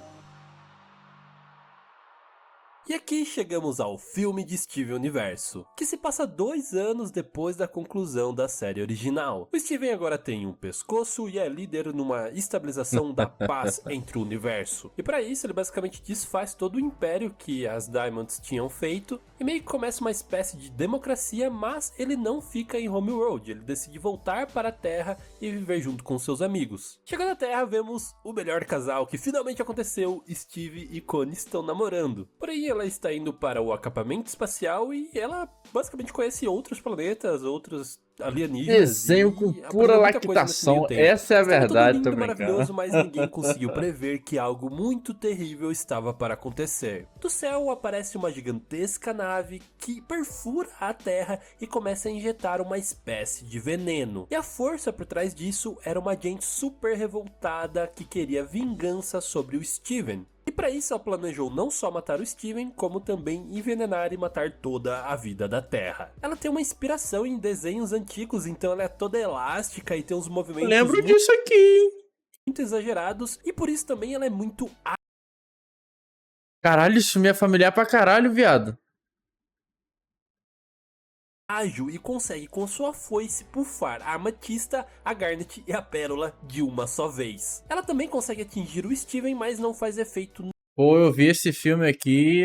E aqui chegamos ao filme de Steven Universo, que se passa 2 anos depois da conclusão da série original. O Steven agora tem um pescoço e é líder numa estabilização da paz entre o universo. E para isso ele basicamente desfaz todo o império que as Diamonds tinham feito e meio que começa uma espécie de democracia, mas ele não fica em Homeworld, ele decide voltar para a Terra e viver junto com seus amigos. Chegando à Terra, vemos o melhor casal que finalmente aconteceu, Steve e Connie estão namorando. Porém, ela está indo para o acampamento espacial e ela basicamente conhece outros planetas, outros alienígenas. Desenho com pura lactação, essa é a verdade, tudo lindo, tô maravilhoso, brincando. mas ninguém conseguiu prever que algo muito terrível estava para acontecer. Do céu aparece uma gigantesca nave que perfura a Terra e começa a injetar uma espécie de veneno. E a força por trás disso era uma agente super revoltada que queria vingança sobre o Steven. E para isso ela planejou não só matar o Steven, como também envenenar e matar toda a vida da Terra. Ela tem uma inspiração em desenhos antigos, então ela é toda elástica e tem uns movimentos Lembro disso aqui. muito exagerados, e por isso também ela é muito Caralho, isso me é familiar pra caralho, viado. ágil e consegue com sua foice pufar a ametista, a garnet e a pérola de uma só vez. Ela também consegue atingir o Steven, mas não faz efeito Pô, eu vi esse filme aqui,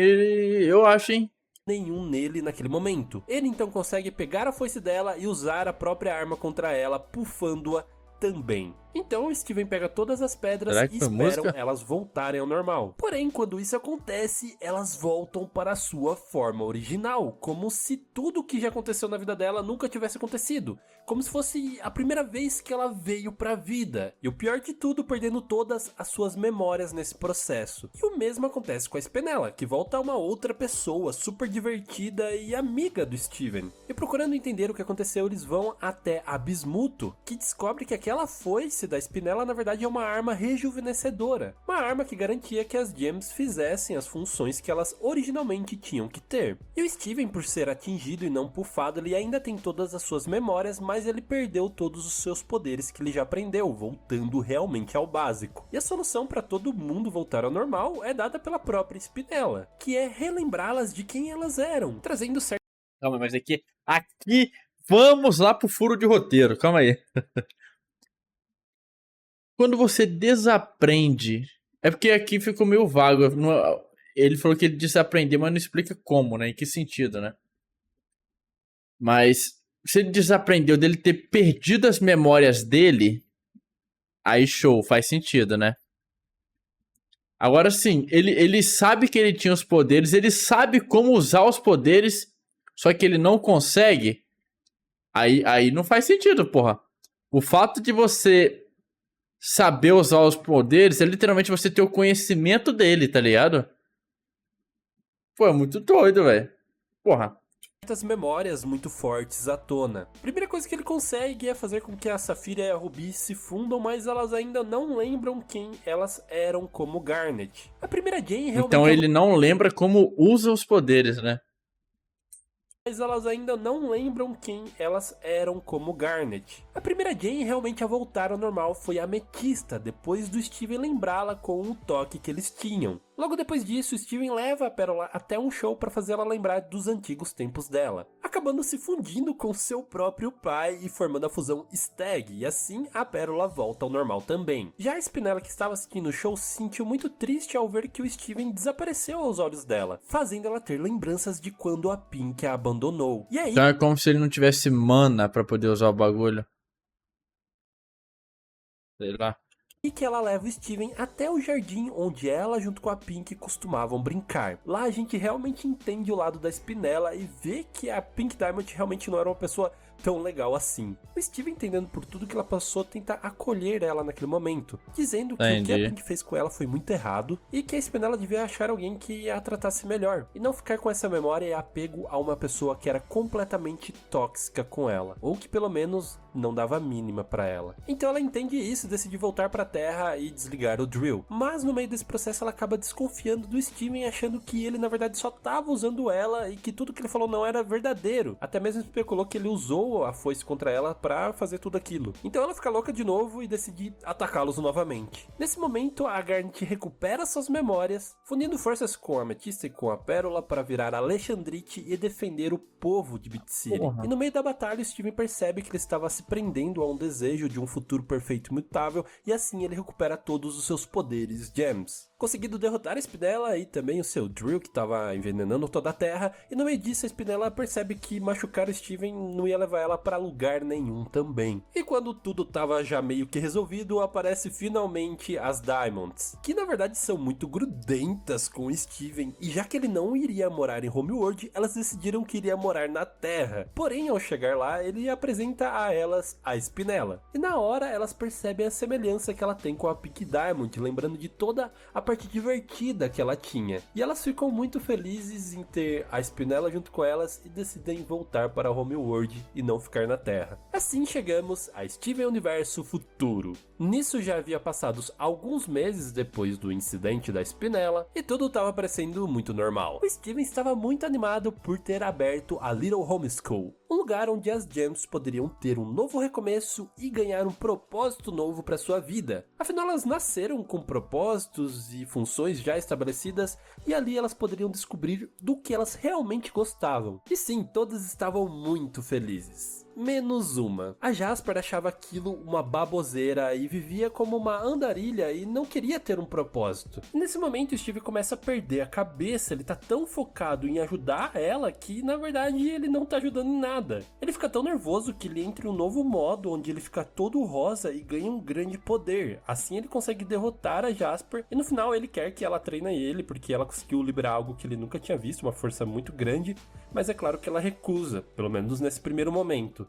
eu acho, hein? nenhum nele naquele momento. Ele então consegue pegar a foice dela e usar a própria arma contra ela, pufando-a também. Então o Steven pega todas as pedras Será que e foi esperam música? elas voltarem ao normal. Porém, quando isso acontece, elas voltam para a sua forma original, como se tudo que já aconteceu na vida dela nunca tivesse acontecido, como se fosse a primeira vez que ela veio pra vida. E o pior de tudo, perdendo todas as suas memórias nesse processo. E o mesmo acontece com a Spinella, que volta a uma outra pessoa super divertida e amiga do Steven. E procurando entender o que aconteceu, eles vão até a Bismuto, que descobre que aquela foice da Spinella na verdade é uma arma rejuvenescedora, uma arma que garantia que as Gems fizessem as funções que elas originalmente tinham que ter. E o Steven, por ser atingido e não pufado, ele ainda tem todas as suas memórias, mas ele perdeu todos os seus poderes que ele já aprendeu, voltando realmente ao básico. E a solução para todo mundo voltar ao normal é dada pela própria Spinella, que é relembrá-las de quem elas eram, trazendo certo. Calma, mas aqui, vamos lá pro furo de roteiro, calma aí. Quando você desaprende, é porque aqui ficou meio vago, ele falou que ele desaprendeu, mas não explica como, né, em que sentido, né. Mas se ele desaprendeu dele ter perdido as memórias dele, aí show, faz sentido, né. Agora sim, ele sabe que ele tinha os poderes, ele sabe como usar os poderes, só que ele não consegue, aí não faz sentido, porra. O fato de você saber usar os poderes é literalmente você ter o conhecimento dele, tá ligado? Pô, é muito doido, velho. Porra. Muitas memórias muito fortes à tona. A primeira coisa que ele consegue é fazer com que a Safira e a Ruby se fundam, mas elas ainda não lembram quem elas eram como Garnet. A primeira Jane realmente... Então ele não lembra como usa os poderes, né? Mas elas ainda não lembram quem elas eram como Garnet. A primeira Jane realmente a voltar ao normal foi a Ametista, depois do Steven lembrá-la com o toque que eles tinham. Logo depois disso, Steven leva a Pérola até um show para fazê-la lembrar dos antigos tempos dela, acabando se fundindo com seu próprio pai e formando a fusão Stag, e assim a Pérola volta ao normal também. Já a Spinella, que estava assistindo o show, se sentiu muito triste ao ver que o Steven desapareceu aos olhos dela, fazendo ela ter lembranças de quando a Pink a abandonou. E aí... Então é como se ele não tivesse mana pra poder usar o bagulho. Sei lá. E que ela leva o Steven até o jardim onde ela junto com a Pink costumavam brincar. Lá a gente realmente entende o lado da Spinella e vê que a Pink Diamond realmente não era uma pessoa tão legal assim. O Steven, entendendo por tudo que ela passou, tenta acolher ela naquele momento, dizendo que o que a Pink fez com ela foi muito errado e que a Spinella devia achar alguém que a tratasse melhor e não ficar com essa memória e apego a uma pessoa que era completamente tóxica com ela, ou que pelo menos não dava a mínima pra ela. Então ela entende isso e decide voltar pra Terra e desligar o Drill. Mas no meio desse processo ela acaba desconfiando do Steven, achando que ele na verdade só tava usando ela e que tudo que ele falou não era verdadeiro. Até mesmo especulou que ele usou a foice contra ela pra fazer tudo aquilo. Então ela fica louca de novo e decide atacá-los novamente. Nesse momento a Garnet recupera suas memórias, fundindo forças com a Amethyst e com a Pérola para virar Alexandrite e defender o povo de Bit City. E no meio da batalha o Steven percebe que ele estava se prendendo a um desejo de um futuro perfeito e imutável, e assim ele recupera todos os seus poderes Gems. Conseguindo derrotar a Spinella e também o seu Drill, que estava envenenando toda a Terra, e no meio disso a Spinella percebe que machucar o Steven não ia levar ela para lugar nenhum também. E quando tudo estava já meio que resolvido, aparece finalmente as Diamonds, que na verdade são muito grudentas com o Steven, e já que ele não iria morar em Homeworld, elas decidiram que iria morar na Terra. Porém, ao chegar lá, ele apresenta a elas a Spinella, e na hora elas percebem a semelhança que ela tem com a Pink Diamond, lembrando de toda a parte divertida que ela tinha. E elas ficam muito felizes em ter a Spinella junto com elas e decidem voltar para Homeworld e não ficar na Terra. Assim chegamos a Steven Universo Futuro. Nisso já havia passados alguns meses depois do incidente da Spinella e tudo estava parecendo muito normal. O Steven estava muito animado por ter aberto a Little Home School, um lugar onde as Gems poderiam ter um novo recomeço e ganhar um propósito novo para sua vida. Afinal, elas nasceram com propósitos e funções já estabelecidas e ali elas poderiam descobrir do que elas realmente gostavam. E sim, todas estavam muito felizes. Menos uma. A Jasper achava aquilo uma baboseira e vivia como uma andarilha e não queria ter um propósito. E nesse momento o Steve começa a perder a cabeça, ele tá tão focado em ajudar ela que na verdade ele não tá ajudando em nada. Ele fica tão nervoso que ele entra em um novo modo onde ele fica todo rosa e ganha um grande poder. Assim ele consegue derrotar a Jasper e no final ele quer que ela treine ele porque ela conseguiu liberar algo que ele nunca tinha visto, uma força muito grande, mas é claro que ela recusa, pelo menos nesse primeiro momento.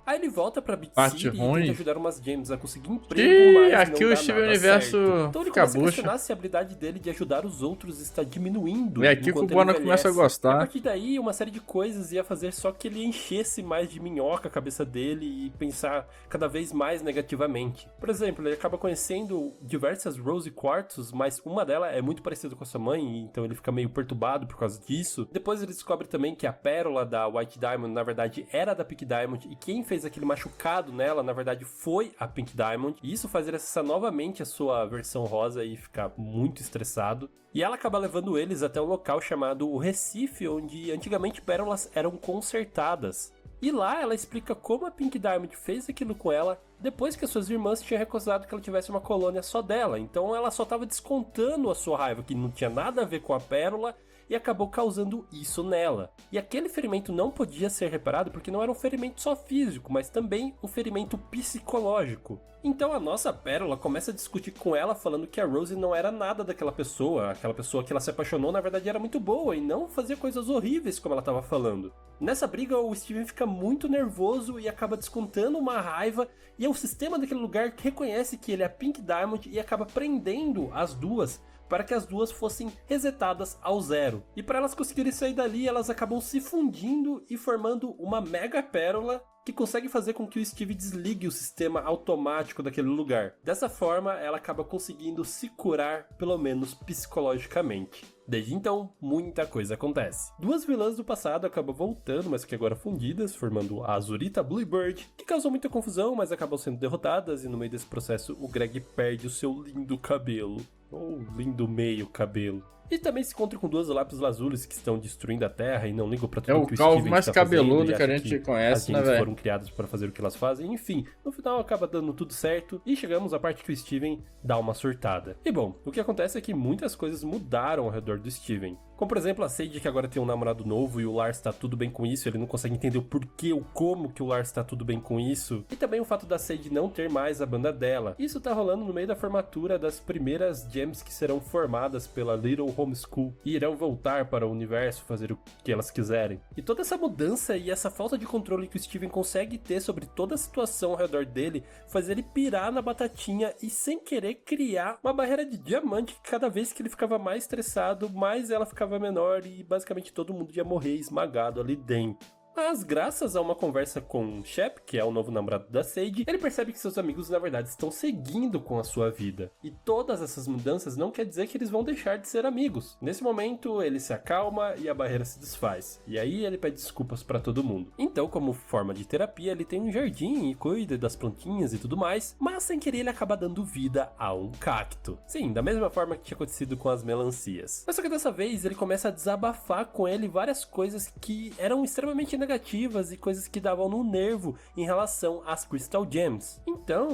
Aí ele volta pra Bit City e tenta ajudar umas Gems a conseguir emprego, mas aqui não o dá Steven nada Universo certo. Então ele fica começa a bucha. questionar se a habilidade dele de ajudar os outros está diminuindo. E aqui que o Bona começa a E a gostar. partir daí, uma série de coisas ia fazer só que ele enchesse mais de minhoca a cabeça dele e pensar cada vez mais negativamente. Por exemplo, ele acaba conhecendo diversas Rose Quartz, mas uma delas é muito parecida com a sua mãe, então ele fica meio perturbado por causa disso. Depois ele descobre também que a pérola da White Diamond, na verdade, era da Pink Diamond, e quem fez aquele machucado nela, na verdade, foi a Pink Diamond. E isso faz ele acessar novamente a sua versão rosa e ficar muito estressado. E ela acaba levando eles até um local chamado o Recife, onde antigamente pérolas eram consertadas. E lá ela explica como a Pink Diamond fez aquilo com ela depois que as suas irmãs tinham recusado que ela tivesse uma colônia só dela. Então ela só estava descontando a sua raiva, que não tinha nada a ver com a pérola, e acabou causando isso nela. E aquele ferimento não podia ser reparado porque não era um ferimento só físico, mas também um ferimento psicológico. Então a nossa pérola começa a discutir com ela, falando que a Rose não era nada daquela pessoa. Aquela pessoa que ela se apaixonou na verdade era muito boa e não fazia coisas horríveis como ela estava falando. Nessa briga o Steven fica muito nervoso e acaba descontando uma raiva, e é o sistema daquele lugar que reconhece que ele é a Pink Diamond e acaba prendendo as duas para que as duas fossem resetadas ao zero. E para elas conseguirem sair dali, elas acabam se fundindo e formando uma mega pérola que consegue fazer com que o Steve desligue o sistema automático daquele lugar. Dessa forma, ela acaba conseguindo se curar, pelo menos psicologicamente. Desde então, muita coisa acontece. Duas vilãs do passado acabam voltando, mas que agora fundidas, formando a Azurita Bluebird, que causou muita confusão, mas acabam sendo derrotadas, e no meio desse processo o Greg perde o seu lindo cabelo. Ou lindo meio cabelo. E também se encontra com duas lápis lazulis que estão destruindo a Terra e não ligam pra tudo que o calvo Steven mais está cabeludo fazendo, que a gente conhece, né, velho? velho? Foram criadas para fazer o que elas fazem. Enfim, no final acaba dando tudo certo e chegamos à parte que o Steven dá uma surtada. E bom, o que acontece é que muitas coisas mudaram ao redor do Steven. Como, por exemplo, a Sage, que agora tem um namorado novo e o Lars tá tudo bem com isso, ele não consegue entender o porquê ou como que o Lars tá tudo bem com isso. E também o fato da Sage não ter mais a banda dela. Isso tá rolando no meio da formatura das primeiras gems que serão formadas pela Little Homeschool e irão voltar para o universo, fazer o que elas quiserem. E toda essa mudança e essa falta de controle que o Steven consegue ter sobre toda a situação ao redor dele faz ele pirar na batatinha e sem querer criar uma barreira de diamante que cada vez que ele ficava mais estressado, mais ela ficava menor e basicamente todo mundo ia morrer esmagado ali dentro. Mas graças a uma conversa com Shep, que é o novo namorado da Sage, ele percebe que seus amigos na verdade estão seguindo com a sua vida. E todas essas mudanças não quer dizer que eles vão deixar de ser amigos. Nesse momento ele se acalma e a barreira se desfaz. E aí ele pede desculpas pra todo mundo. Então, como forma de terapia, ele tem um jardim e cuida das plantinhas e tudo mais, mas sem querer ele acaba dando vida a um cacto. Sim, da mesma forma que tinha acontecido com as melancias. Mas só que dessa vez ele começa a desabafar com ele várias coisas que eram extremamente negativas e coisas que davam no nervo em relação às Crystal Gems. Então,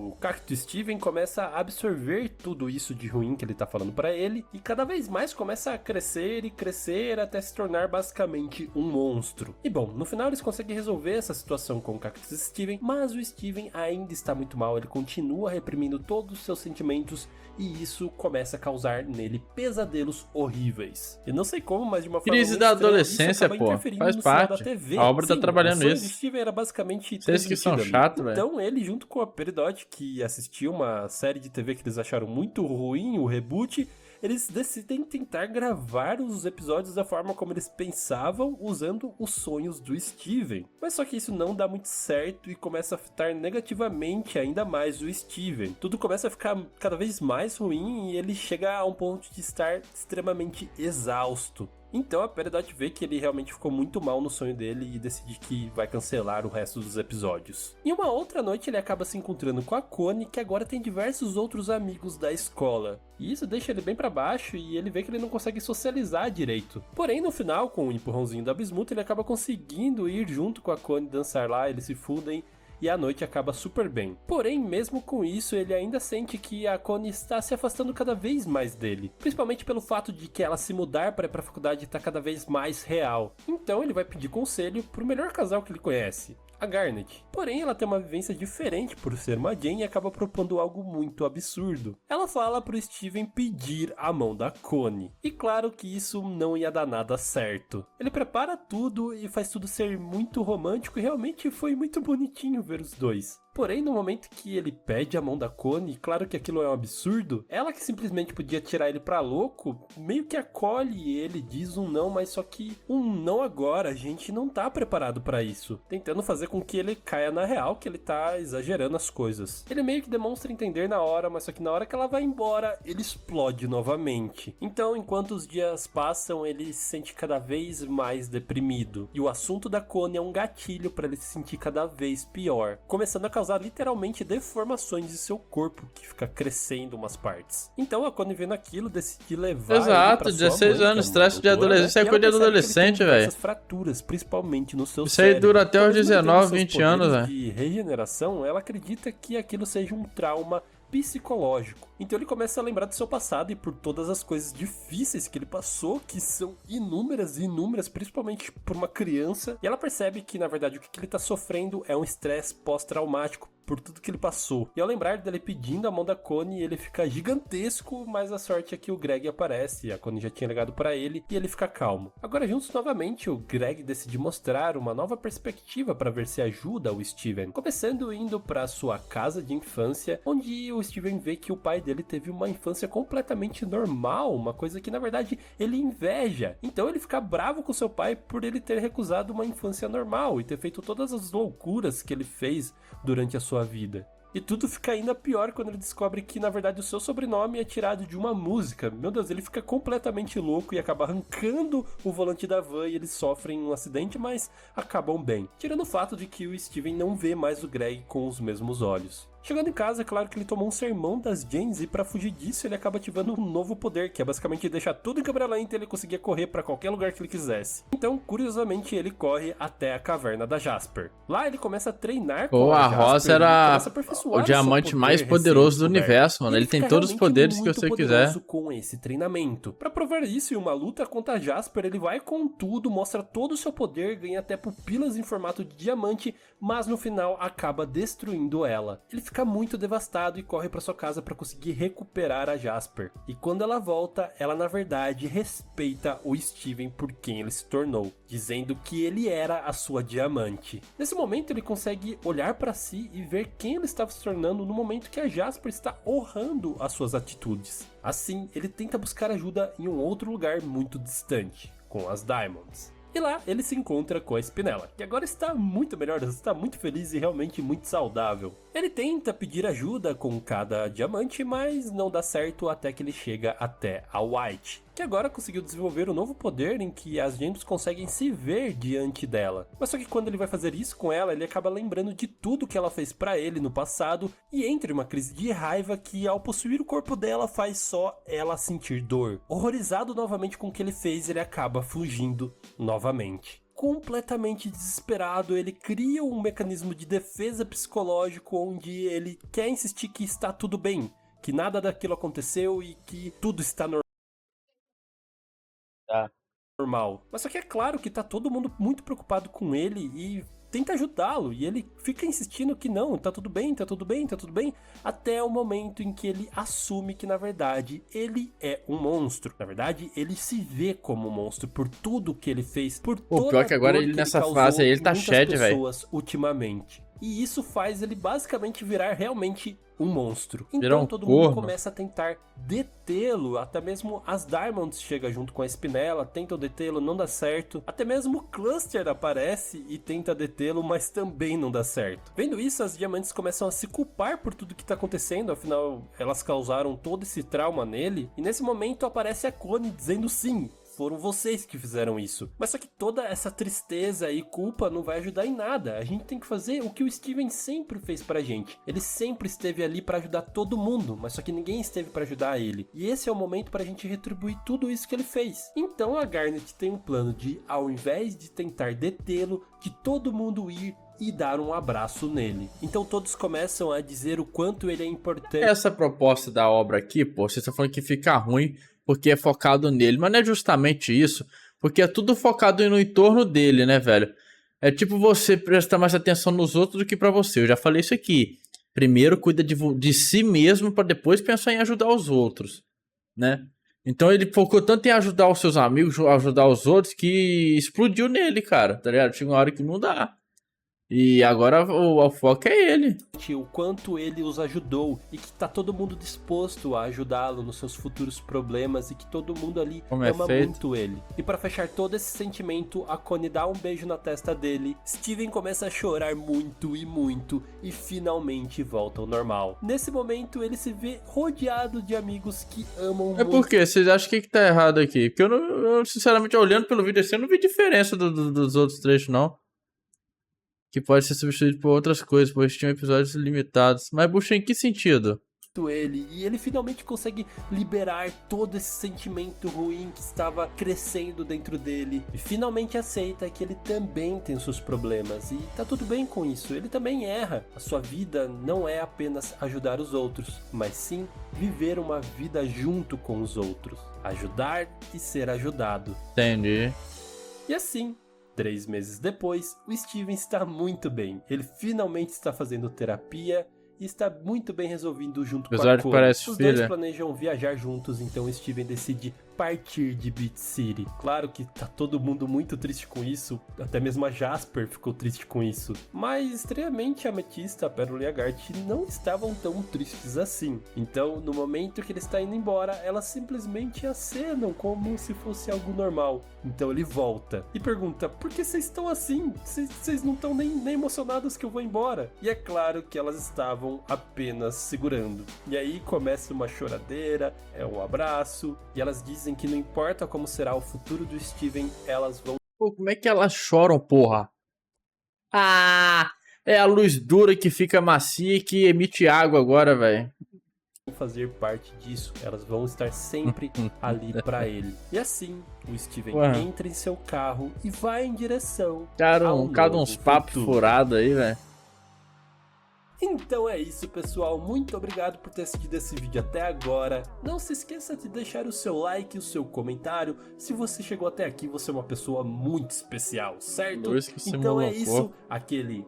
o cacto Steven começa a absorver tudo isso de ruim que ele tá falando pra ele e cada vez mais começa a crescer e crescer até se tornar basicamente um monstro. E bom, no final eles conseguem resolver essa situação com o cacto Steven, mas o Steven ainda está muito mal, ele continua reprimindo todos os seus sentimentos e isso começa a causar nele pesadelos horríveis. Eu não sei como, mas de uma forma Crise muito da estranha, adolescência, isso pô. acaba interferindo Faz no sinal da parte. TV. A obra tá Sim, trabalhando o sonho isso. de Steven era basicamente Vocês que são transmitido ali. chato, velho. Então ele, junto com a Peridot, que assistiu uma série de TV que eles acharam muito ruim, o reboot, eles decidem tentar gravar os episódios da forma como eles pensavam, usando os sonhos do Steven. Mas só que isso não dá muito certo e começa a afetar negativamente ainda mais o Steven. Tudo começa a ficar cada vez mais ruim e ele chega a um ponto de estar extremamente exausto. Então a Peridot vê que ele realmente ficou muito mal no sonho dele e decide que vai cancelar o resto dos episódios. Em uma outra noite ele acaba se encontrando com a Connie, que agora tem diversos outros amigos da escola. E isso deixa ele bem pra baixo e ele vê que ele não consegue socializar direito. Porém no final, com o empurrãozinho da Bismuth, ele acaba conseguindo ir junto com a Connie dançar lá, eles se fundem e a noite acaba super bem. Porém, mesmo com isso, ele ainda sente que a Connie está se afastando cada vez mais dele. Principalmente pelo fato de que ela se mudar para ir pra faculdade está cada vez mais real. Então ele vai pedir conselho pro melhor casal que ele conhece, a Garnet. Porém, ela tem uma vivência diferente por ser uma Jane e acaba propondo algo muito absurdo. Ela fala pro Steven pedir a mão da Connie. E claro que isso não ia dar nada certo. Ele prepara tudo e faz tudo ser muito romântico e realmente foi muito bonitinho ver os dois. Porém, no momento que ele pede a mão da Connie, claro que aquilo é um absurdo, ela que simplesmente podia tirar ele pra louco, meio que acolhe ele, diz um não, mas só que um não agora, a gente não tá preparado pra isso. Tentando fazer com que ele caia na real, que ele tá exagerando as coisas. Ele meio que demonstra entender na hora, mas só que na hora que ela vai embora, ele explode novamente. Então, enquanto os dias passam, ele se sente cada vez mais deprimido. E o assunto da Connie é um gatilho pra ele se sentir cada vez pior, começando a causar literalmente deformações de seu corpo, que fica crescendo umas partes. Então a Connie vendo aquilo, decide levar ele pra 16 sua mãe, anos, que é uma estresse de doutora, adolescente. Isso é e ela coisa de percebe que ele tem adolescente, diversas velho. fraturas, principalmente no seu Isso aí cérebro. dura até os Então, mesmo ele tendo 19, seus 20 anos, poderes velho. de regeneração, ela acredita que aquilo seja um trauma psicológico. Então ele começa a lembrar do seu passado e por todas as coisas difíceis que ele passou, que são inúmeras e inúmeras, principalmente por uma criança. E ela percebe que, na verdade, o que ele tá sofrendo é um estresse pós-traumático por tudo que ele passou. E ao lembrar dele pedindo a mão da Connie, ele fica gigantesco, mas a sorte é que o Greg aparece, a Connie já tinha ligado pra ele, e ele fica calmo. Agora, juntos novamente, o Greg decide mostrar uma nova perspectiva para ver se ajuda o Steven. Começando indo pra sua casa de infância, onde o Steven vê que o pai dele teve uma infância completamente normal, uma coisa que na verdade ele inveja. Então ele fica bravo com seu pai por ele ter recusado uma infância normal e ter feito todas as loucuras que ele fez durante a sua vida. E tudo fica ainda pior quando ele descobre que, na verdade, o seu sobrenome é tirado de uma música. Meu Deus, ele fica completamente louco e acaba arrancando o volante da van e eles sofrem um acidente, mas acabam bem. Tirando o fato de que o Steven não vê mais o Greg com os mesmos olhos. Chegando em casa, é claro que ele tomou um sermão das Janes e pra fugir disso ele acaba ativando um novo poder, que é basicamente deixar tudo em câmera lenta e ele conseguia correr pra qualquer lugar que ele quisesse. Então, curiosamente, ele corre até a caverna da Jasper. Lá ele começa a treinar com Pô, a a Rosa Jasper, ele era começa a aperfeiçoar o o seu diamante poder mais poderoso do recém-descoberto. universo, mano. E Ele tem fica todos os realmente poderes que muito você poderoso quiser. com esse treinamento. Pra provar isso, em uma luta contra a Jasper, ele vai com tudo, mostra todo o seu poder, ganha até pupilas em formato de diamante, mas no final acaba destruindo ela. Ele fica muito devastado e corre para sua casa para conseguir recuperar a Jasper. E quando ela volta, ela na verdade respeita o Steven por quem ele se tornou, dizendo que ele era a sua diamante. Nesse momento ele consegue olhar para si e ver quem ele estava se tornando no momento que a Jasper está honrando as suas atitudes. Assim, ele tenta buscar ajuda em um outro lugar muito distante, com as Diamonds. E lá ele se encontra com a Spinella, que agora está muito melhor, está muito feliz e realmente muito saudável. Ele tenta pedir ajuda com cada diamante, mas não dá certo até que ele chega até a White, que agora conseguiu desenvolver um novo poder em que as Gems conseguem se ver diante dela. Mas só que quando ele vai fazer isso com ela, ele acaba lembrando de tudo que ela fez pra ele no passado e entra em uma crise de raiva que ao possuir o corpo dela faz só ela sentir dor. Horrorizado novamente com o que ele fez, ele acaba fugindo novamente. Completamente desesperado, ele cria um mecanismo de defesa psicológico onde ele quer insistir que está tudo bem, que nada daquilo aconteceu e que tudo está normal. Mas só que é claro que tá todo mundo muito preocupado com ele e tenta ajudá-lo, e ele fica insistindo que não, tá tudo bem, tá tudo bem, tá tudo bem, até o momento em que ele assume que na verdade ele é um monstro. Na verdade, ele se vê como um monstro por tudo que ele fez, por toda pior que agora a dor ele que nessa causou fase aí, ele em tá muitas shed, velho. pessoas ultimamente. E isso faz ele basicamente virar realmente um monstro. Virar Então um todo mundo corno. começa a tentar detê-lo, até mesmo as Diamonds chega junto com a Spinella, tentam detê-lo, não dá certo. Até mesmo o Cluster aparece e tenta detê-lo, mas também não dá certo. Vendo isso, as Diamantes começam a se culpar por tudo que tá acontecendo, afinal elas causaram todo esse trauma nele. E nesse momento aparece a Connie dizendo sim, foram vocês que fizeram isso. Mas só que toda essa tristeza e culpa não vai ajudar em nada. A gente tem que fazer o que o Steven sempre fez pra gente. Ele sempre esteve ali pra ajudar todo mundo, mas só que ninguém esteve pra ajudar ele. E esse é o momento pra gente retribuir tudo isso que ele fez. Então a Garnet tem um plano de, ao invés de tentar detê-lo, de todo mundo ir e dar um abraço nele. Então todos começam a dizer o quanto ele é importante. Essa proposta da obra aqui, pô, vocês estão falando que fica ruim porque é focado nele, mas não é justamente isso, porque é tudo focado no entorno dele, né, velho? É tipo você prestar mais atenção nos outros do que pra você. Eu já falei isso aqui. Primeiro cuida de si mesmo pra depois pensar em ajudar os outros, né? Então ele focou tanto em ajudar os seus amigos, ajudar os outros, que explodiu nele, cara, tá ligado? Chega uma hora que não dá. E agora o foco é ele. O quanto ele os ajudou e que tá todo mundo disposto a ajudá-lo nos seus futuros problemas e que todo mundo ali Como é ama feito. muito ele. E pra fechar todo esse sentimento, a Connie dá um beijo na testa dele, Steven começa a chorar muito e finalmente volta ao normal. Nesse momento ele se vê rodeado de amigos que amam É muito. porque vocês acham que tá errado aqui? Porque eu, sinceramente, olhando pelo vídeo assim, eu não vi diferença dos outros trechos, não. Que pode ser substituído por outras coisas, pois tinham episódios limitados. Mas, bucha, em que sentido? Ele, e ele finalmente consegue liberar todo esse sentimento ruim que estava crescendo dentro dele e finalmente aceita que ele também tem seus problemas e tá tudo bem com isso, ele também erra. A sua vida não é apenas ajudar os outros, mas sim viver uma vida junto com os outros, ajudar e ser ajudado. Entendi. E assim, 3 meses depois, o Steven está muito bem, ele finalmente está fazendo terapia e está muito bem resolvido junto com a Apesar de Connie. parece Os dois filha. planejam viajar juntos, então o Steven decide partir de Beat City. Claro que tá todo mundo muito triste com isso, até mesmo a Jasper ficou triste com isso. Mas, estranhamente, a Amethysta, a Pérola e a Gart não estavam tão tristes assim. Então, no momento que ele está indo embora, elas simplesmente acenam como se fosse algo normal. Então ele volta e pergunta, por que vocês estão assim? Vocês não estão nem emocionados que eu vou embora? E é claro que elas estavam apenas segurando. E aí começa uma choradeira, um abraço, e elas dizem que não importa como será o futuro do Steven, elas vão... Pô, como é que elas choram, porra? Ah, É a luz dura que fica macia e que emite água agora, velho. Fazer parte disso, elas vão estar sempre ali pra ele. E assim, o Steven entra em seu carro e vai em direção ao Cada novo uns papos futuro. furados aí, velho. Então é isso, pessoal. Muito obrigado por ter assistido esse vídeo até agora. Não se esqueça de deixar o seu like e o seu comentário. Se você chegou até aqui, você é uma pessoa muito especial, certo? Então é isso, aquele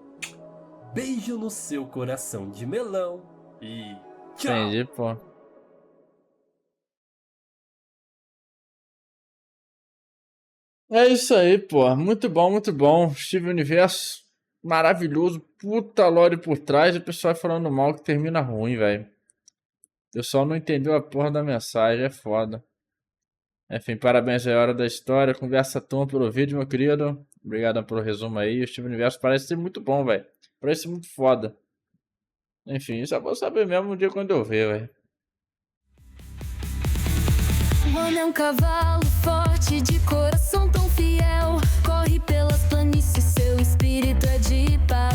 beijo no seu coração de melão e tchau! Entendi, pô. É isso aí, pô. Muito bom, muito bom. Steven Universo, maravilhoso. Puta lore por trás. E o pessoal falando mal que termina ruim, velho. O pessoal não entendeu a porra da mensagem, é foda. Enfim, parabéns aí, Hora da História. Conversa tão pelo vídeo, meu querido. Obrigado pelo resumo aí. O Steven Universo parece ser muito bom, velho. Parece muito foda. Enfim, só vou saber mesmo um dia quando eu ver, velho. Mano é um cavalo forte, de coração tão fiel. Corre pelas planícies, seu espírito é de paz.